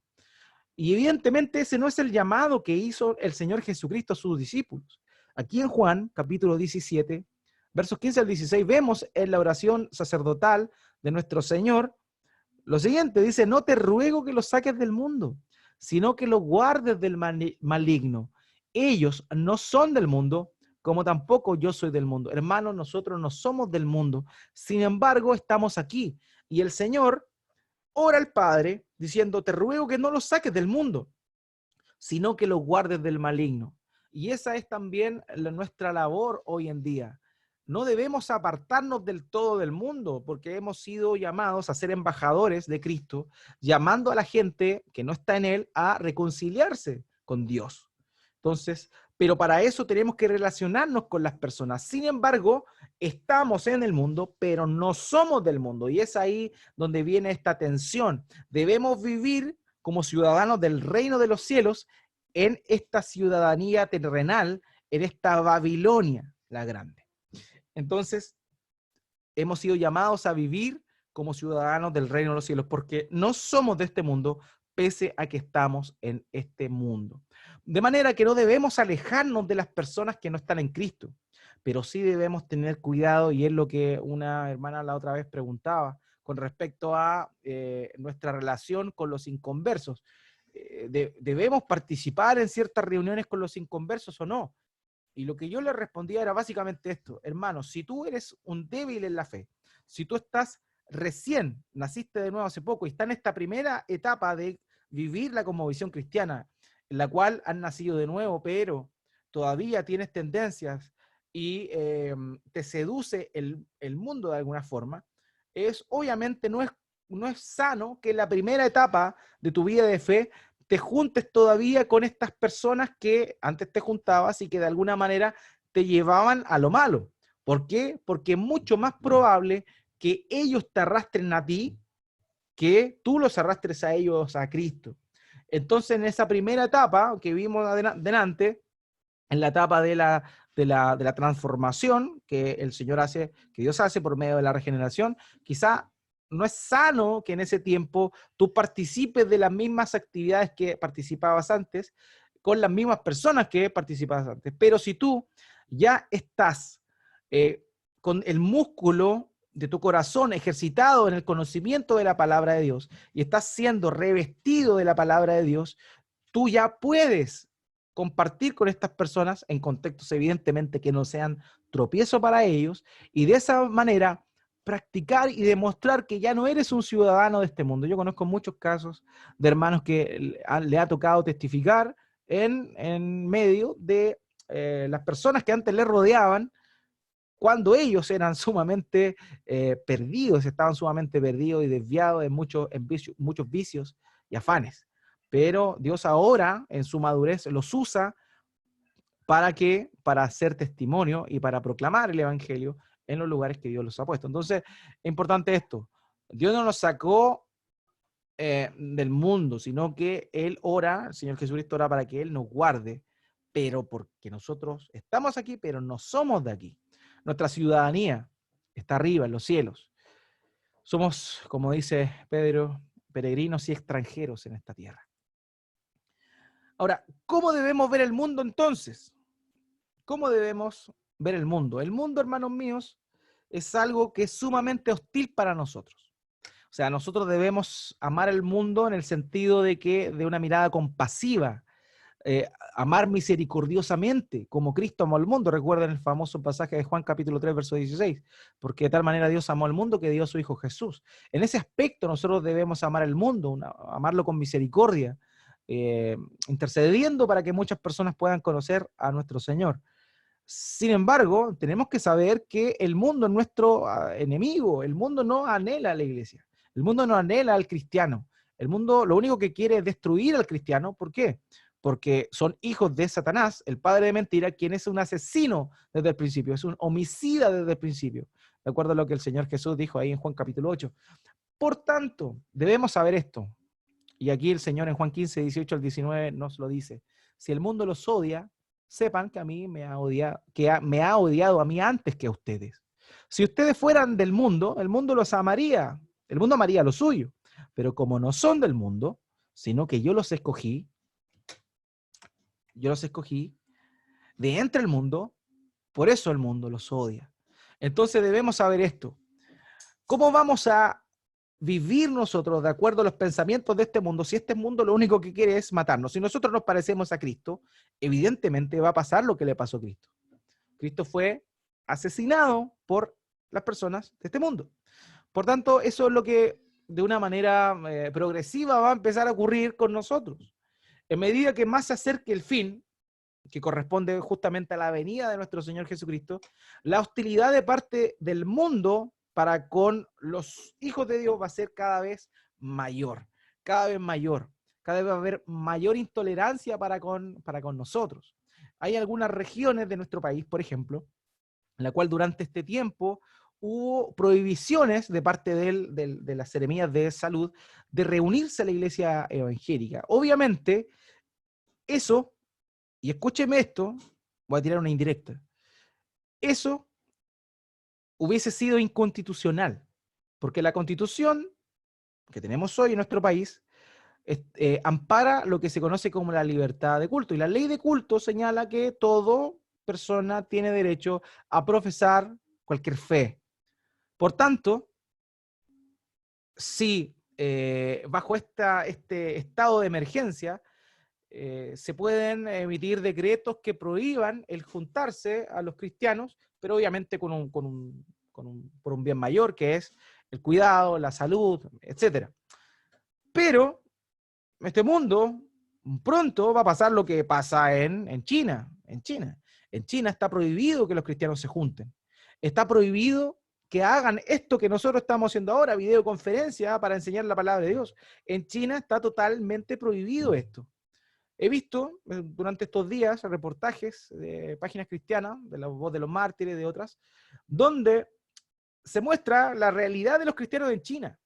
Y evidentemente ese no es el llamado que hizo el Señor Jesucristo a sus discípulos. Aquí en Juan, capítulo 17, versos 15 al 16, vemos en la oración sacerdotal de nuestro Señor lo siguiente, dice: no te ruego que los saques del mundo, sino que los guardes del maligno. Ellos no son del mundo, como tampoco yo soy del mundo. Hermanos, nosotros no somos del mundo. Sin embargo, estamos aquí. Y el Señor ora al Padre diciendo, te ruego que no los saques del mundo, sino que los guardes del maligno. Y esa es también nuestra labor hoy en día. No debemos apartarnos del todo del mundo, porque hemos sido llamados a ser embajadores de Cristo, llamando a la gente que no está en Él a reconciliarse con Dios. Entonces, pero para eso tenemos que relacionarnos con las personas. Sin embargo, estamos en el mundo, pero no somos del mundo. Y es ahí donde viene esta tensión. Debemos vivir como ciudadanos del reino de los cielos en esta ciudadanía terrenal, en esta Babilonia la grande. Entonces, hemos sido llamados a vivir como ciudadanos del reino de los cielos, porque no somos de este mundo, pese a que estamos en este mundo. De manera que no debemos alejarnos de las personas que no están en Cristo, pero sí debemos tener cuidado, y es lo que una hermana la otra vez preguntaba, con respecto a nuestra relación con los inconversos. ¿Debemos participar en ciertas reuniones con los inconversos o no? Y lo que yo le respondía era básicamente esto: hermano, si tú eres un débil en la fe, si tú estás recién, naciste de nuevo hace poco y está en esta primera etapa de vivir la cosmovisión cristiana, en la cual has nacido de nuevo, pero todavía tienes tendencias y te seduce el mundo de alguna forma, obviamente no es sano que en la primera etapa de tu vida de fe te juntes todavía con estas personas que antes te juntabas y que de alguna manera te llevaban a lo malo. ¿Por qué? Porque es mucho más probable que ellos te arrastren a ti que tú los arrastres a ellos a Cristo. Entonces, en esa primera etapa que vimos adelante, en la etapa de la transformación que el Señor hace, que Dios hace por medio de la regeneración, quizá no es sano que en ese tiempo tú participes de las mismas actividades que participabas antes, con las mismas personas que participabas antes. Pero si tú ya estás con el músculo de tu corazón ejercitado en el conocimiento de la palabra de Dios y estás siendo revestido de la palabra de Dios, tú ya puedes compartir con estas personas en contextos evidentemente que no sean tropiezo para ellos, y de esa manera practicar y demostrar que ya no eres un ciudadano de este mundo. Yo conozco muchos casos de hermanos que le ha tocado testificar en medio de las personas que antes le rodeaban, cuando ellos eran sumamente perdidos, estaban sumamente perdidos y desviados en muchos vicios y afanes. Pero Dios ahora, en su madurez, los usa para hacer testimonio y para proclamar el evangelio en los lugares que Dios los ha puesto. Entonces, es importante esto: Dios no nos sacó del mundo, sino que Él ora, el Señor Jesucristo ora para que Él nos guarde, pero porque nosotros estamos aquí, pero no somos de aquí. Nuestra ciudadanía está arriba, en los cielos. Somos, como dice Pedro, peregrinos y extranjeros en esta tierra. Ahora, ¿cómo debemos ver el mundo entonces? ¿Cómo debemos ver el mundo? El mundo, hermanos míos, es algo que es sumamente hostil para nosotros. O sea, nosotros debemos amar el mundo en el sentido de que de una mirada compasiva, amar misericordiosamente, como Cristo amó al mundo. Recuerden el famoso pasaje de Juan capítulo 3, verso 16, porque de tal manera Dios amó al mundo que dio a su Hijo Jesús. En ese aspecto nosotros debemos amar el mundo, amarlo con misericordia, intercediendo para que muchas personas puedan conocer a nuestro Señor. Sin embargo, tenemos que saber que el mundo es nuestro enemigo. El mundo no anhela a la iglesia. El mundo no anhela al cristiano. El mundo lo único que quiere es destruir al cristiano. ¿Por qué? Porque son hijos de Satanás, el padre de mentira, quien es un asesino desde el principio, es un homicida desde el principio. De acuerdo a lo que el Señor Jesús dijo ahí en Juan capítulo 8. Por tanto, debemos saber esto. Y aquí el Señor en Juan 15, 18 al 19 nos lo dice. Si el mundo los odia, sepan que a mí me ha odiado a mí antes que a ustedes. Si ustedes fueran del mundo, el mundo los amaría, el mundo amaría lo suyo. Pero como no son del mundo, sino que yo los escogí de entre el mundo, por eso el mundo los odia. Entonces debemos saber esto. ¿Cómo vamos a vivir nosotros de acuerdo a los pensamientos de este mundo si este mundo lo único que quiere es matarnos? Si nosotros nos parecemos a Cristo, evidentemente va a pasar lo que le pasó a Cristo. Cristo fue asesinado por las personas de este mundo. Por tanto, eso es lo que de una manera progresiva va a empezar a ocurrir con nosotros. En medida que más se acerque el fin, que corresponde justamente a la venida de nuestro Señor Jesucristo, la hostilidad de parte del mundo para con los hijos de Dios va a ser cada vez mayor, cada vez mayor. Cada vez va a haber mayor intolerancia para con nosotros. Hay algunas regiones de nuestro país, por ejemplo, en la cual durante este tiempo hubo prohibiciones de parte de las seremías de salud de reunirse a la iglesia evangélica. Obviamente, eso, y escúcheme esto, voy a tirar una indirecta, eso hubiese sido inconstitucional, porque la constitución que tenemos hoy en nuestro país ampara lo que se conoce como la libertad de culto, y la ley de culto señala que toda persona tiene derecho a profesar cualquier fe. Por tanto, si bajo este estado de emergencia se pueden emitir decretos que prohíban el juntarse a los cristianos, pero obviamente por un bien mayor, que es el cuidado, la salud, etc. Pero este mundo pronto va a pasar lo que pasa en China. En China. En China está prohibido que los cristianos se junten. Está prohibido que hagan esto que nosotros estamos haciendo ahora, videoconferencia para enseñar la palabra de Dios. En China está totalmente prohibido esto. He visto durante estos días reportajes de páginas cristianas, de la Voz de los Mártires, de otras, donde se muestra la realidad de los cristianos en China.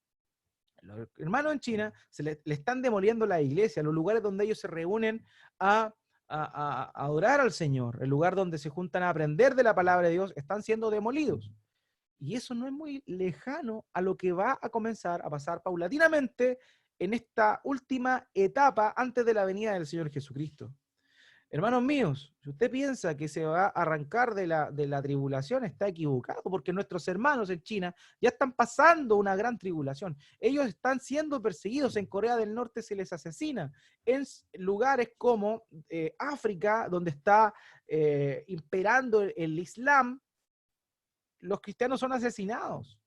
Los hermanos en China le están demoliendo la iglesia, los lugares donde ellos se reúnen a adorar al Señor, el lugar donde se juntan a aprender de la palabra de Dios, están siendo demolidos. Y eso no es muy lejano a lo que va a comenzar a pasar paulatinamente en esta última etapa antes de la venida del Señor Jesucristo. Hermanos míos, si usted piensa que se va a arrancar de la tribulación, está equivocado, porque nuestros hermanos en China ya están pasando una gran tribulación. Ellos están siendo perseguidos. En Corea del Norte se les asesina. En lugares como África, donde está imperando el Islam, los cristianos son asesinados.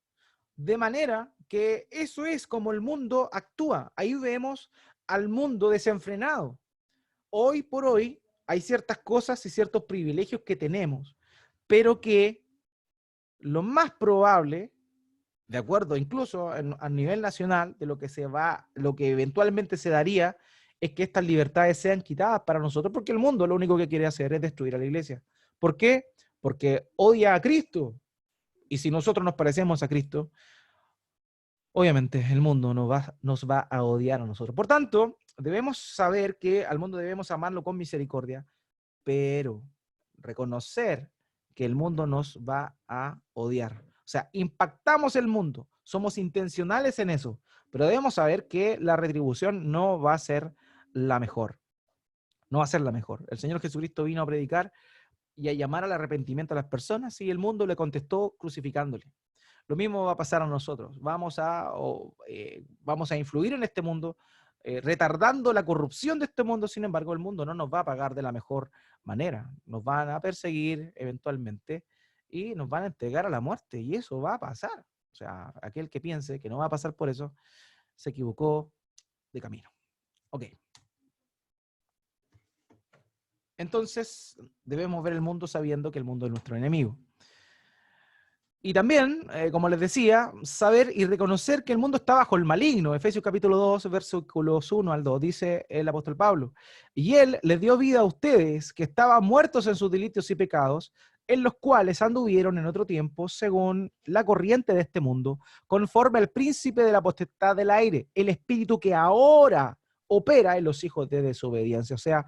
De manera que eso es como el mundo actúa. Ahí vemos al mundo desenfrenado. Hoy por hoy hay ciertas cosas y ciertos privilegios que tenemos, pero que lo más probable, de acuerdo incluso a nivel nacional, de lo que eventualmente se daría, es que estas libertades sean quitadas para nosotros, porque el mundo lo único que quiere hacer es destruir a la iglesia. ¿Por qué? Porque odia a Cristo. Y si nosotros nos parecemos a Cristo, obviamente el mundo nos va a odiar a nosotros. Por tanto, debemos saber que al mundo debemos amarlo con misericordia, pero reconocer que el mundo nos va a odiar. O sea, impactamos el mundo, somos intencionales en eso, pero debemos saber que la retribución no va a ser la mejor. No va a ser la mejor. El Señor Jesucristo vino a predicar y a llamar al arrepentimiento a las personas, y el mundo le contestó crucificándole. Lo mismo va a pasar a nosotros. Vamos a influir en este mundo, retardando la corrupción de este mundo. Sin embargo, el mundo no nos va a pagar de la mejor manera. Nos van a perseguir eventualmente y nos van a entregar a la muerte, y eso va a pasar. O sea, aquel que piense que no va a pasar por eso, se equivocó de camino. Ok. Entonces, debemos ver el mundo sabiendo que el mundo es nuestro enemigo. Y también, como les decía, saber y reconocer que el mundo está bajo el maligno. Efesios capítulo 2, versículos 1 al 2, dice el apóstol Pablo. Y él les dio vida a ustedes, que estaban muertos en sus delitos y pecados, en los cuales anduvieron en otro tiempo, según la corriente de este mundo, conforme al príncipe de la potestad del aire, el espíritu que ahora opera en los hijos de desobediencia. O sea,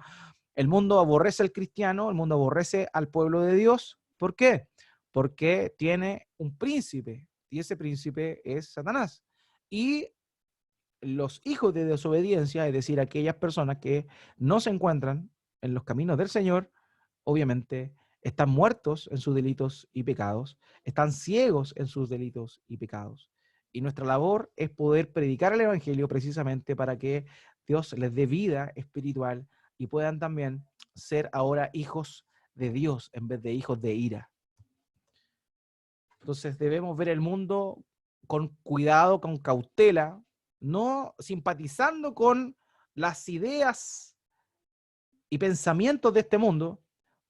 el mundo aborrece al cristiano, el mundo aborrece al pueblo de Dios. ¿Por qué? Porque tiene un príncipe, y ese príncipe es Satanás. Y los hijos de desobediencia, es decir, aquellas personas que no se encuentran en los caminos del Señor, obviamente están muertos en sus delitos y pecados, están ciegos en sus delitos y pecados. Y nuestra labor es poder predicar el Evangelio precisamente para que Dios les dé vida espiritual y puedan también ser ahora hijos de Dios en vez de hijos de ira. Entonces debemos ver el mundo con cuidado, con cautela, no simpatizando con las ideas y pensamientos de este mundo,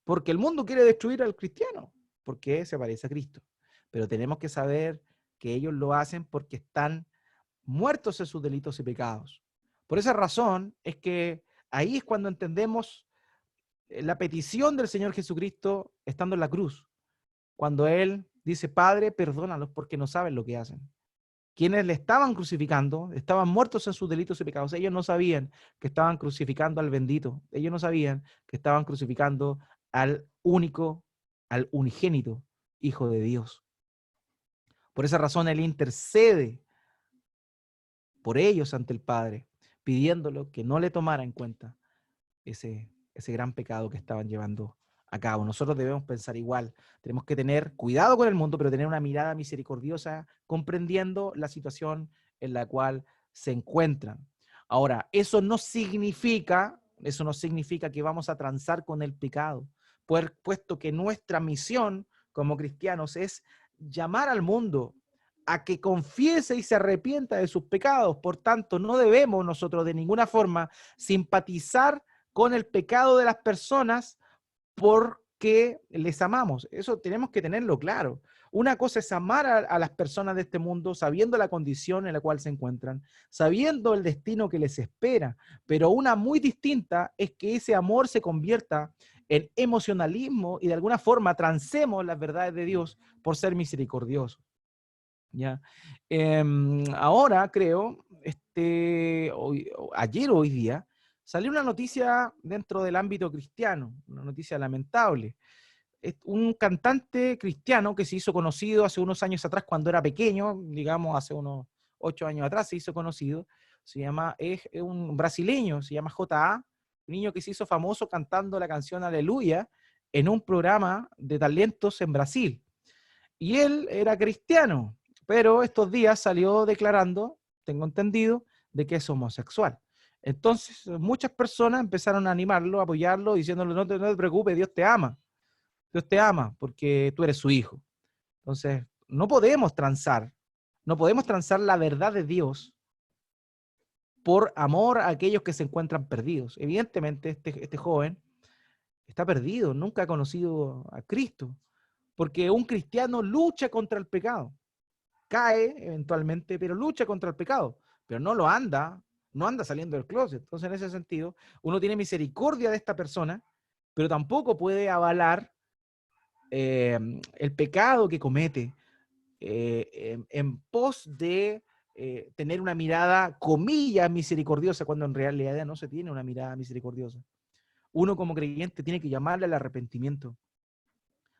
porque el mundo quiere destruir al cristiano, porque se parece a Cristo. Pero tenemos que saber que ellos lo hacen porque están muertos en sus delitos y pecados. Por esa razón es que ahí es cuando entendemos la petición del Señor Jesucristo estando en la cruz, cuando Él dice, Padre, perdónalos porque no saben lo que hacen. Quienes le estaban crucificando estaban muertos en sus delitos y pecados. Ellos no sabían que estaban crucificando al bendito. Ellos no sabían que estaban crucificando al único, al unigénito Hijo de Dios. Por esa razón Él intercede por ellos ante el Padre, pidiéndolo que no le tomara en cuenta ese gran pecado que estaban llevando a cabo. Nosotros debemos pensar igual. Tenemos que tener cuidado con el mundo, pero tener una mirada misericordiosa, comprendiendo la situación en la cual se encuentran. Ahora, eso no significa que vamos a transar con el pecado, puesto que nuestra misión como cristianos es llamar al mundo a que confiese y se arrepienta de sus pecados. Por tanto, no debemos nosotros de ninguna forma simpatizar con el pecado de las personas porque les amamos. Eso tenemos que tenerlo claro. Una cosa es amar a las personas de este mundo sabiendo la condición en la cual se encuentran, sabiendo el destino que les espera, pero una muy distinta es que ese amor se convierta en emocionalismo y de alguna forma transemos las verdades de Dios por ser misericordiosos. ¿Ya? Ahora creo, ayer o hoy día, salió una noticia dentro del ámbito cristiano, una noticia lamentable. Un cantante cristiano que se hizo conocido hace unos años atrás, cuando era pequeño, digamos hace unos 8 años atrás se hizo conocido, es un brasileño, se llama J.A., un niño que se hizo famoso cantando la canción Aleluya en un programa de talentos en Brasil. Y él era cristiano, pero estos días salió declarando, tengo entendido, de que es homosexual. Entonces, muchas personas empezaron a animarlo, a apoyarlo, diciéndole, no te preocupes, Dios te ama, porque tú eres su hijo. Entonces, no podemos transar la verdad de Dios por amor a aquellos que se encuentran perdidos. Evidentemente, este joven está perdido, nunca ha conocido a Cristo, porque un cristiano lucha contra el pecado. Cae eventualmente, pero lucha contra el pecado, pero no anda saliendo del closet. Entonces, en ese sentido, uno tiene misericordia de esta persona, pero tampoco puede avalar el pecado que comete en pos de tener una mirada, comillas, misericordiosa, cuando en realidad no se tiene una mirada misericordiosa. Uno como creyente tiene que llamarle al arrepentimiento,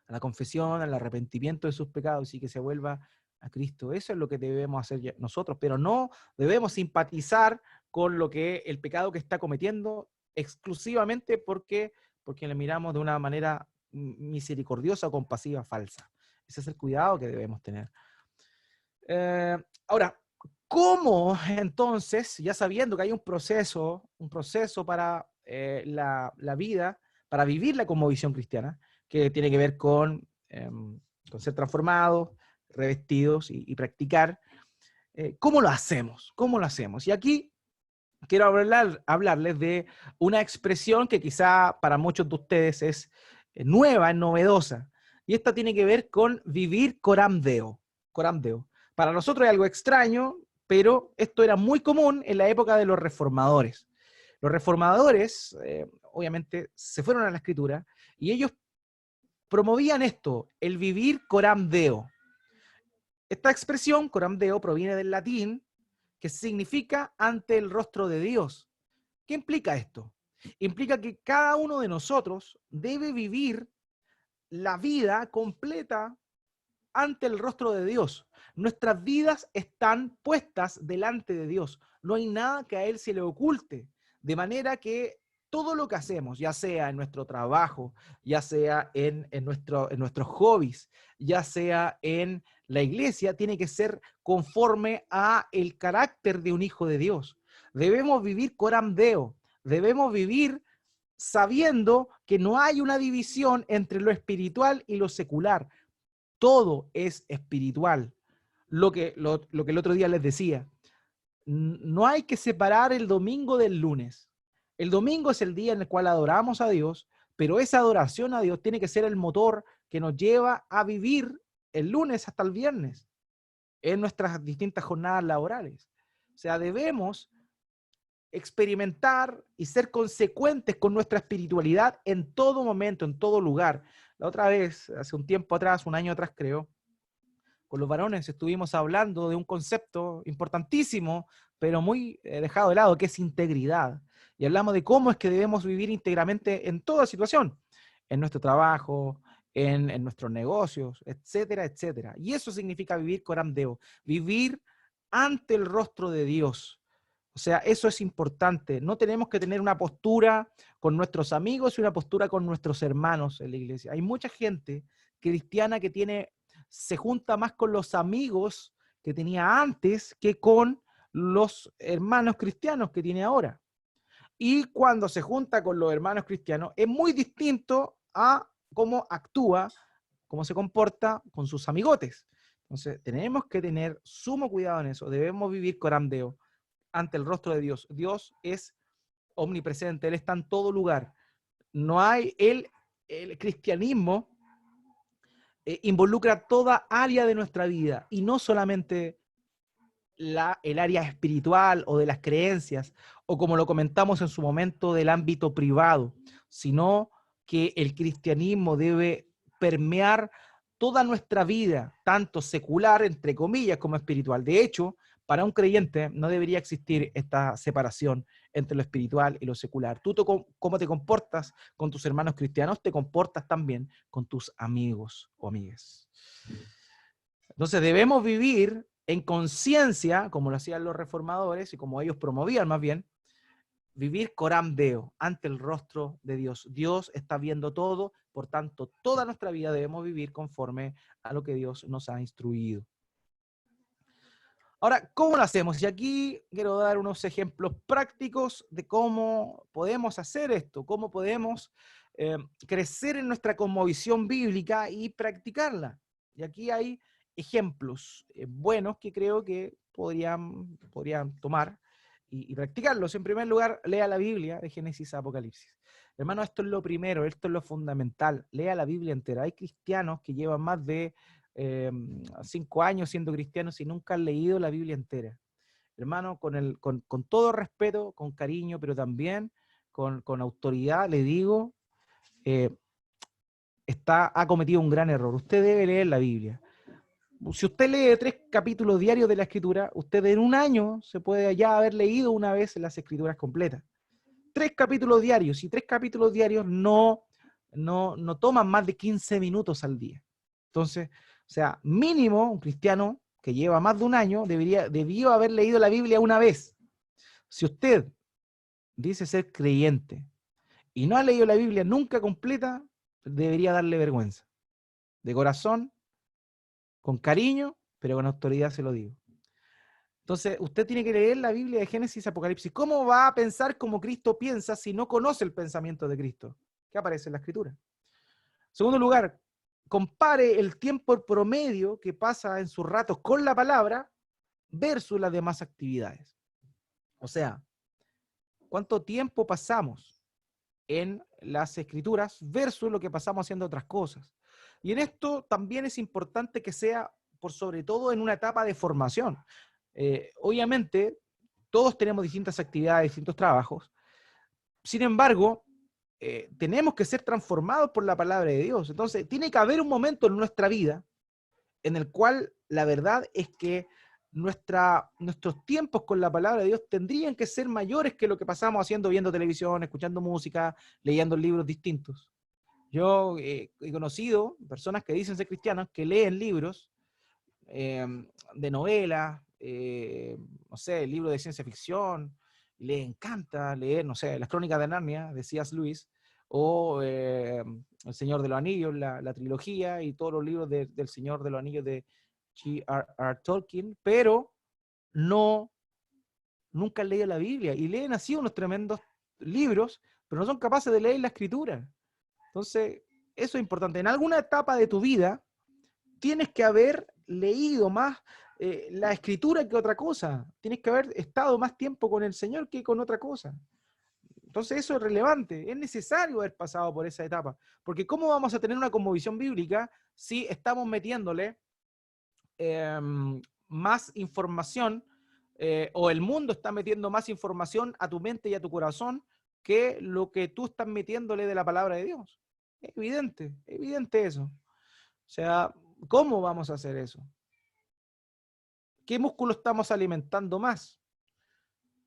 a la confesión, al arrepentimiento de sus pecados y que se vuelva a Cristo. Eso es lo que debemos hacer nosotros, pero no debemos simpatizar con lo que el pecado que está cometiendo exclusivamente porque le miramos de una manera misericordiosa o compasiva falsa. Ese es el cuidado que debemos tener. Ahora, ¿cómo entonces, ya sabiendo que hay un proceso para la vida, para vivirla como visión cristiana, que tiene que ver con ser transformados, revestidos y practicar, ¿cómo lo hacemos? ¿Cómo lo hacemos? Y aquí quiero hablarles de una expresión que quizá para muchos de ustedes es nueva, es novedosa, y esta tiene que ver con vivir coram Deo. Coram Deo. Para nosotros es algo extraño, pero esto era muy común en la época de los reformadores. Los reformadores, obviamente, se fueron a la Escritura y ellos promovían esto, el vivir coram Deo. Esta expresión, coram Deo, proviene del latín, que significa ante el rostro de Dios. ¿Qué implica esto? Implica que cada uno de nosotros debe vivir la vida completa ante el rostro de Dios. Nuestras vidas están puestas delante de Dios. No hay nada que a Él se le oculte. De manera que todo lo que hacemos, ya sea en nuestro trabajo, ya sea en nuestros hobbies, ya sea en La iglesia tiene que ser conforme a el carácter de un hijo de Dios. Debemos vivir coram Deo, debemos vivir sabiendo que no hay una división entre lo espiritual y lo secular. Todo es espiritual. Lo que el otro día les decía, no hay que separar el domingo del lunes. El domingo es el día en el cual adoramos a Dios, pero esa adoración a Dios tiene que ser el motor que nos lleva a vivir el lunes hasta el viernes en nuestras distintas jornadas laborales. O sea, debemos experimentar y ser consecuentes con nuestra espiritualidad en todo momento, en todo lugar. La otra vez, hace un tiempo atrás, un año atrás creo, con los varones estuvimos hablando de un concepto importantísimo, pero muy dejado de lado, que es integridad. Y hablamos de cómo es que debemos vivir íntegramente en toda situación, en nuestro trabajo, en nuestros negocios, etcétera, etcétera. Y eso significa vivir coram Deo, vivir ante el rostro de Dios. O sea, eso es importante. No tenemos que tener una postura con nuestros amigos y una postura con nuestros hermanos en la iglesia. Hay mucha gente cristiana que se junta más con los amigos que tenía antes que con los hermanos cristianos que tiene ahora. Y cuando se junta con los hermanos cristianos es muy distinto a cómo actúa, cómo se comporta con sus amigotes. Entonces, tenemos que tener sumo cuidado en eso. Debemos vivir coram Deo ante el rostro de Dios. Dios es omnipresente, Él está en todo lugar. No hay, el cristianismo involucra toda área de nuestra vida y no solamente el área espiritual o de las creencias, o como lo comentamos en su momento, del ámbito privado, sino que el cristianismo debe permear toda nuestra vida, tanto secular, entre comillas, como espiritual. De hecho, para un creyente no debería existir esta separación entre lo espiritual y lo secular. Tú, cómo te comportas con tus hermanos cristianos, te comportas también con tus amigos o amigas. Entonces debemos vivir en conciencia, como lo hacían los reformadores y como ellos promovían más bien, vivir coram Deo, ante el rostro de Dios. Dios está viendo todo, por tanto, toda nuestra vida debemos vivir conforme a lo que Dios nos ha instruido. Ahora, ¿cómo lo hacemos? Y aquí quiero dar unos ejemplos prácticos de cómo podemos hacer esto, cómo podemos crecer en nuestra cosmovisión bíblica y practicarla. Y aquí hay ejemplos buenos que creo que podrían tomar y practicarlos. En primer lugar, lea la Biblia de Génesis a Apocalipsis. Hermano, esto es lo primero, esto es lo fundamental. Lea la Biblia entera. Hay cristianos que llevan más de 5 años siendo cristianos y nunca han leído la Biblia entera. Hermano, con todo respeto, con cariño, pero también con autoridad, le digo, ha cometido un gran error. Usted debe leer la Biblia. Si usted lee 3 capítulos diarios de la Escritura, usted en un año se puede ya haber leído una vez las Escrituras completas. 3 capítulos diarios, y 3 capítulos diarios no toman más de 15 minutos al día. Entonces, o sea, mínimo un cristiano que lleva más de un año debió haber leído la Biblia una vez. Si usted dice ser creyente y no ha leído la Biblia nunca completa, debería darle vergüenza. De corazón, con cariño, pero con autoridad se lo digo. Entonces, usted tiene que leer la Biblia de Génesis y Apocalipsis. ¿Cómo va a pensar como Cristo piensa si no conoce el pensamiento de Cristo? ¿Qué aparece en la Escritura? Segundo lugar, compare el tiempo promedio que pasa en sus ratos con la palabra versus las demás actividades. O sea, ¿cuánto tiempo pasamos en las Escrituras versus lo que pasamos haciendo otras cosas? Y en esto también es importante que sea, por sobre todo, en una etapa de formación. Obviamente, todos tenemos distintas actividades, distintos trabajos. Sin embargo, tenemos que ser transformados por la palabra de Dios. Entonces, tiene que haber un momento en nuestra vida en el cual la verdad es que nuestros tiempos con la palabra de Dios tendrían que ser mayores que lo que pasamos haciendo, viendo televisión, escuchando música, leyendo libros distintos. Yo he conocido personas que dicen ser cristianas, que leen libros de novelas, no sé, libros de ciencia ficción, les encanta leer, no sé, las Crónicas de Narnia de C.S. Lewis, o El Señor de los Anillos, la trilogía, y todos los libros del Señor de los Anillos de J.R.R. Tolkien, pero nunca han leído la Biblia y leen así unos tremendos libros, pero no son capaces de leer la Escritura. Entonces, eso es importante. En alguna etapa de tu vida tienes que haber leído más la Escritura que otra cosa. Tienes que haber estado más tiempo con el Señor que con otra cosa. Entonces eso es relevante, es necesario haber pasado por esa etapa, porque ¿cómo vamos a tener una cosmovisión bíblica si estamos metiéndole más información o el mundo está metiendo más información a tu mente y a tu corazón que lo que tú estás metiéndole de la palabra de Dios? Es evidente eso. O sea, ¿cómo vamos a hacer eso? ¿Qué músculo estamos alimentando más?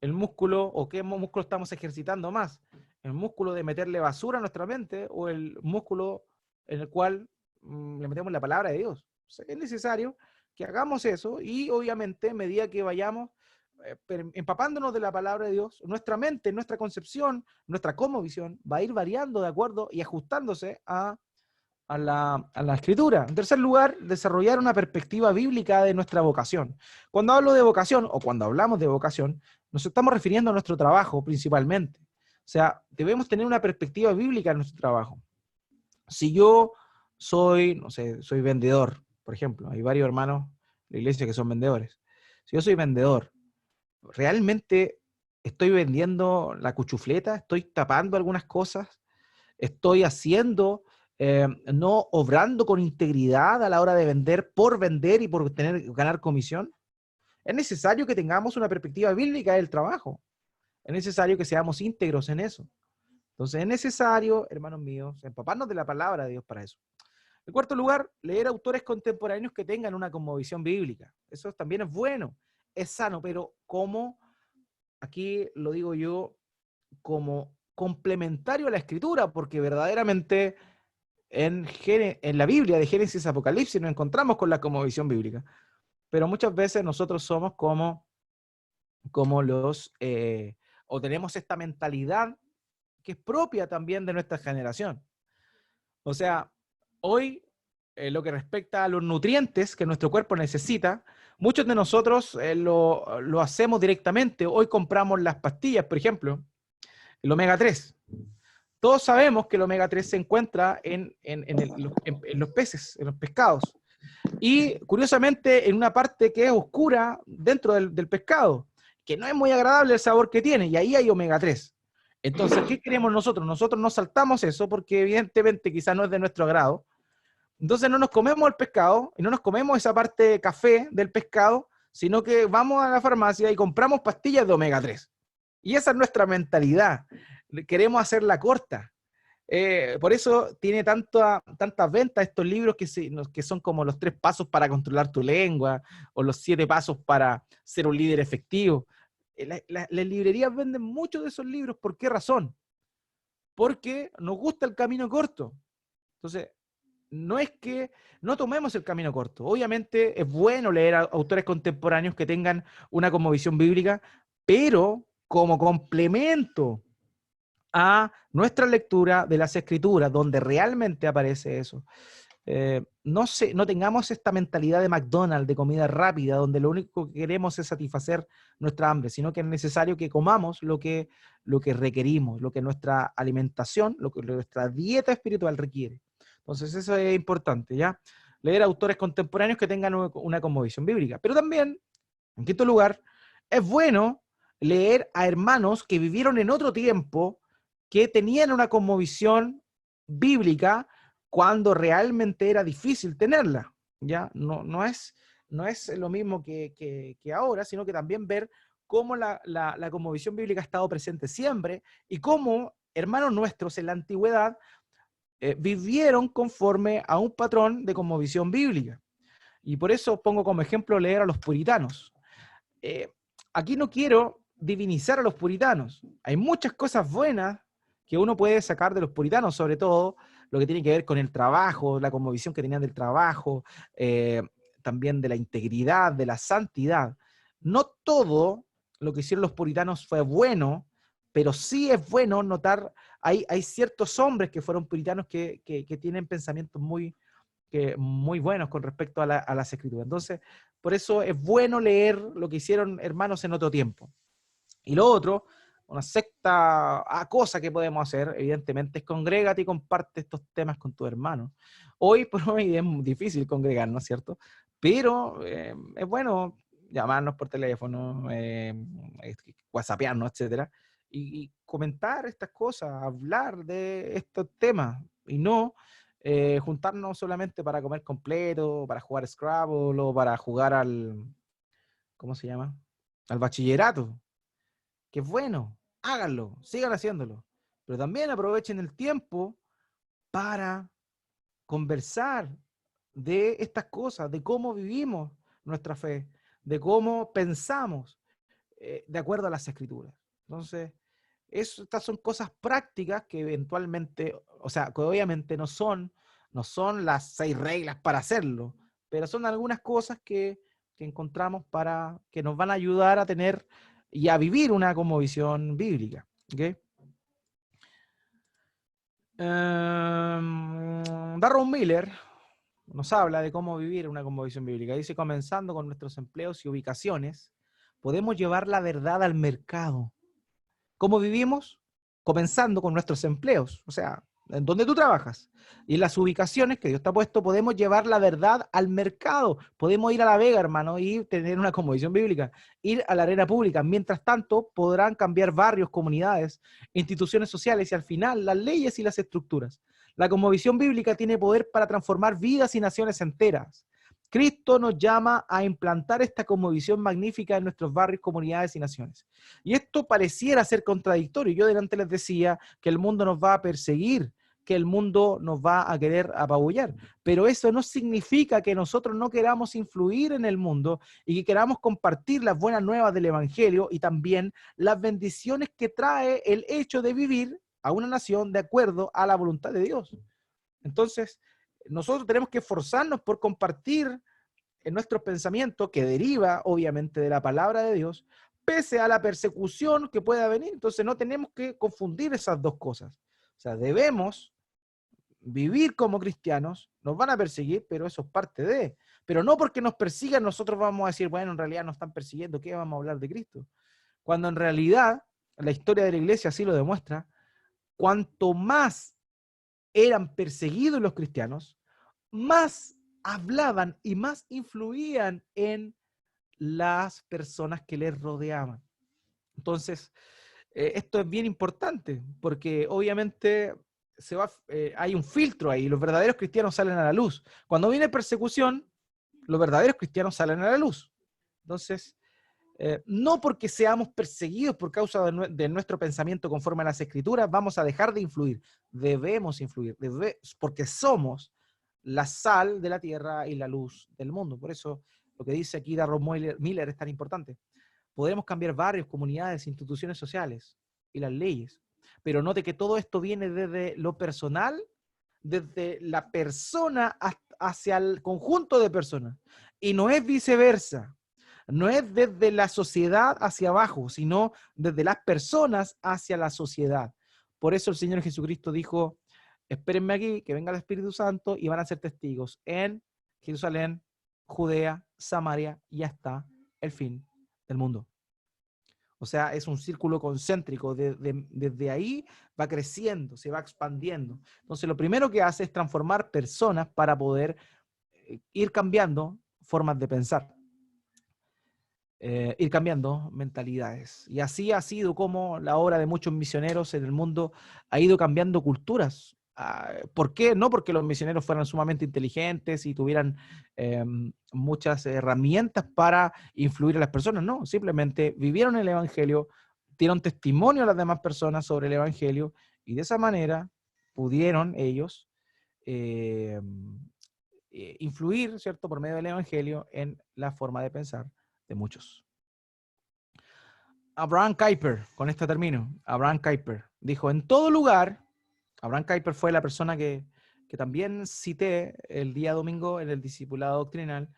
¿El músculo o qué músculo estamos ejercitando más? ¿El músculo de meterle basura a nuestra mente o el músculo en el cual le metemos la palabra de Dios? O sea, es necesario que hagamos eso y obviamente a medida que vayamos empapándonos de la palabra de Dios, nuestra mente, nuestra concepción, nuestra cosmovisión va a ir variando de acuerdo y ajustándose a la Escritura. En tercer lugar, desarrollar una perspectiva bíblica de nuestra vocación. Cuando hablo de vocación, o cuando hablamos de vocación, nos estamos refiriendo a nuestro trabajo principalmente. O sea, debemos tener una perspectiva bíblica en nuestro trabajo. Si yo soy, no sé, soy vendedor, por ejemplo, hay varios hermanos de la iglesia que son vendedores. Si yo soy vendedor, ¿realmente estoy vendiendo la cuchufleta? ¿Estoy tapando algunas cosas? ¿Estoy haciendo, no obrando con integridad a la hora de vender por vender y por ganar comisión? Es necesario que tengamos una perspectiva bíblica del trabajo. Es necesario que seamos íntegros en eso. Entonces es necesario, hermanos míos, empaparnos de la palabra de Dios para eso. En cuarto lugar, leer autores contemporáneos que tengan una cosmovisión bíblica. Eso también es bueno, es sano, pero como, aquí lo digo yo, como complementario a la Escritura, porque verdaderamente en la Biblia, de Génesis a Apocalipsis, nos encontramos con la cosmovisión bíblica. Pero muchas veces nosotros somos como o tenemos esta mentalidad que es propia también de nuestra generación. O sea, hoy, lo que respecta a los nutrientes que nuestro cuerpo necesita, muchos de nosotros lo hacemos directamente. Hoy compramos las pastillas, por ejemplo, el omega 3. Todos sabemos que el omega 3 se encuentra en los peces, en los pescados. Y curiosamente en una parte que es oscura dentro del pescado, que no es muy agradable el sabor que tiene, y ahí hay omega 3. Entonces, ¿qué queremos nosotros? Nosotros no saltamos eso porque evidentemente quizás no es de nuestro agrado. Entonces no nos comemos el pescado y no nos comemos esa parte café del pescado, sino que vamos a la farmacia y compramos pastillas de omega 3. Y esa es nuestra mentalidad. Queremos hacerla corta. Por eso tiene tantas ventas estos libros que son como los 3 pasos para controlar tu lengua o los 7 pasos para ser un líder efectivo. Las librerías venden muchos de esos libros. ¿Por qué razón? Porque nos gusta el camino corto. Entonces, no es que no tomemos el camino corto. Obviamente es bueno leer a autores contemporáneos que tengan una cosmovisión bíblica, pero como complemento a nuestra lectura de las Escrituras, donde realmente aparece eso. No tengamos esta mentalidad de McDonald's, de comida rápida, donde lo único que queremos es satisfacer nuestra hambre, sino que es necesario que comamos lo que requerimos, lo que nuestra alimentación, lo que nuestra dieta espiritual requiere. Entonces eso es importante, ¿ya? Leer autores contemporáneos que tengan una cosmovisión bíblica. Pero también, en quinto lugar, es bueno leer a hermanos que vivieron en otro tiempo, que tenían una cosmovisión bíblica cuando realmente era difícil tenerla, ¿ya? No es lo mismo que ahora, sino que también ver cómo la cosmovisión bíblica ha estado presente siempre y cómo hermanos nuestros en la antigüedad vivieron conforme a un patrón de cosmovisión bíblica. Y por eso pongo como ejemplo leer a los puritanos. Aquí no quiero divinizar a los puritanos. Hay muchas cosas buenas que uno puede sacar de los puritanos, sobre todo lo que tiene que ver con el trabajo, la cosmovisión que tenían del trabajo, también de la integridad, de la santidad. No todo lo que hicieron los puritanos fue bueno, pero sí es bueno notar, hay ciertos hombres que fueron puritanos que tienen pensamientos muy, muy buenos con respecto a las escrituras. Entonces, por eso es bueno leer lo que hicieron hermanos en otro tiempo. Y lo otro, una sexta cosa que podemos hacer, evidentemente, es congrégate y comparte estos temas con tus hermanos. Hoy por hoy es muy difícil congregarnos, ¿cierto? Pero es bueno llamarnos por teléfono, whatsappearnos, etcétera, y comentar estas cosas, hablar de estos temas, y no juntarnos solamente para comer completo, para jugar Scrabble o para jugar ¿cómo se llama? Al bachillerato. Que es bueno, háganlo, sigan haciéndolo, pero también aprovechen el tiempo para conversar de estas cosas, de cómo vivimos nuestra fe, de cómo pensamos de acuerdo a las escrituras. Entonces, estas son cosas prácticas que eventualmente, o sea, que obviamente no son las 6 reglas para hacerlo, pero son algunas cosas que encontramos para que nos van a ayudar a tener y a vivir una cosmovisión bíblica. ¿Okay? Darron Miller nos habla de cómo vivir una cosmovisión bíblica. Dice, comenzando con nuestros empleos y ubicaciones, podemos llevar la verdad al mercado. ¿Cómo vivimos? Comenzando con nuestros empleos, o sea, en donde tú trabajas. Y en las ubicaciones que Dios te ha puesto, podemos llevar la verdad al mercado. Podemos ir a la Vega, hermano, y tener una cosmovisión bíblica. Ir a la arena pública. Mientras tanto, podrán cambiar barrios, comunidades, instituciones sociales y al final las leyes y las estructuras. La cosmovisión bíblica tiene poder para transformar vidas y naciones enteras. Cristo nos llama a implantar esta cosmovisión magnífica en nuestros barrios, comunidades y naciones. Y esto pareciera ser contradictorio. Yo delante les decía que el mundo nos va a perseguir, que el mundo nos va a querer apabullar. Pero eso no significa que nosotros no queramos influir en el mundo y que queramos compartir las buenas nuevas del Evangelio y también las bendiciones que trae el hecho de vivir a una nación de acuerdo a la voluntad de Dios. Entonces, nosotros tenemos que esforzarnos por compartir en nuestros pensamientos, que deriva obviamente de la palabra de Dios, pese a la persecución que pueda venir. Entonces no tenemos que confundir esas dos cosas. O sea, debemos vivir como cristianos, nos van a perseguir, pero eso es parte de. Pero no porque nos persigan nosotros vamos a decir, bueno, en realidad nos están persiguiendo, ¿qué vamos a hablar de Cristo? Cuando en realidad la historia de la iglesia así lo demuestra, cuanto más eran perseguidos los cristianos, más hablaban y más influían en las personas que les rodeaban. Entonces, esto es bien importante, porque obviamente hay un filtro ahí, los verdaderos cristianos salen a la luz. Cuando viene persecución, los verdaderos cristianos salen a la luz. Entonces, no porque seamos perseguidos por causa de nuestro pensamiento conforme a las escrituras, vamos a dejar de influir. Debemos influir, porque somos la sal de la tierra y la luz del mundo. Por eso lo que dice aquí Darron Miller es tan importante. Podemos cambiar barrios, comunidades, instituciones sociales y las leyes, pero note que todo esto viene desde lo personal, desde la persona hacia el conjunto de personas, y no es viceversa. No es desde la sociedad hacia abajo, sino desde las personas hacia la sociedad. Por eso el Señor Jesucristo dijo, espérenme aquí, que venga el Espíritu Santo y van a ser testigos en Jerusalén, Judea, Samaria y hasta el fin del mundo. O sea, es un círculo concéntrico. Desde ahí va creciendo, se va expandiendo. Entonces, lo primero que hace es transformar personas para poder ir cambiando formas de pensar. Ir cambiando mentalidades. Y así ha sido como la obra de muchos misioneros en el mundo ha ido cambiando culturas. ¿Por qué? No porque los misioneros fueran sumamente inteligentes y tuvieran muchas herramientas para influir a las personas, no, simplemente vivieron el Evangelio, dieron testimonio a las demás personas sobre el Evangelio y de esa manera pudieron ellos influir, ¿cierto?, por medio del Evangelio en la forma de pensar de muchos. Abraham Kuyper, con esto termino. Abraham Kuyper dijo, en todo lugar, Abraham Kuyper fue la persona que también cité el día domingo en el discipulado doctrinal,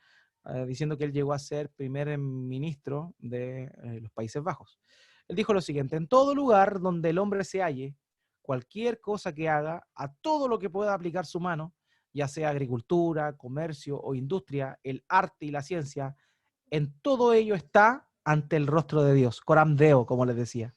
diciendo que él llegó a ser primer ministro de los Países Bajos. Él dijo lo siguiente, en todo lugar donde el hombre se halle, cualquier cosa que haga, a todo lo que pueda aplicar su mano, ya sea agricultura, comercio o industria, el arte y la ciencia, en todo ello está ante el rostro de Dios, coram Deo, como les decía.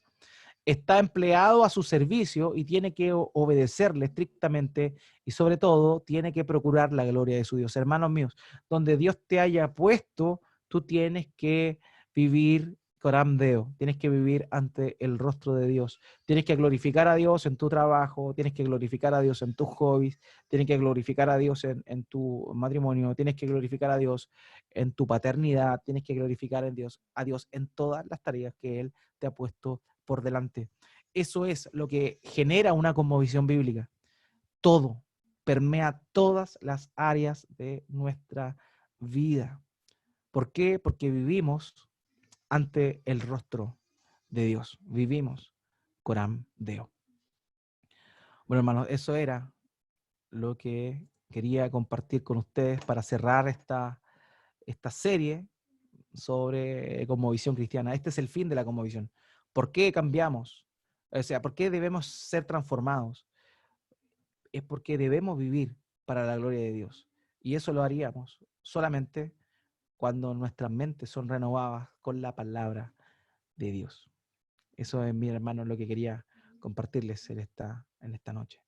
Está empleado a su servicio y tiene que obedecerle estrictamente y sobre todo tiene que procurar la gloria de su Dios. Hermanos míos, donde Dios te haya puesto, tú tienes que vivir coram Deo, tienes que vivir ante el rostro de Dios. Tienes que glorificar a Dios en tu trabajo, tienes que glorificar a Dios en tus hobbies, tienes que glorificar a Dios en tu matrimonio, tienes que glorificar a Dios en tu paternidad, tienes que glorificar a Dios en todas las tareas que Él te ha puesto por delante. Eso es lo que genera una cosmovisión bíblica. Todo permea todas las áreas de nuestra vida. ¿Por qué? Porque vivimos ante el rostro de Dios. Vivimos coram Deo. Bueno, hermanos, eso era lo que quería compartir con ustedes para cerrar esta serie sobre cosmovisión cristiana. Este es el fin de la cosmovisión. ¿Por qué cambiamos? O sea, ¿por qué debemos ser transformados? Es porque debemos vivir para la gloria de Dios. Y eso lo haríamos solamente cuando nuestras mentes son renovadas con la palabra de Dios. Eso es, mi hermano, lo que quería compartirles en esta noche.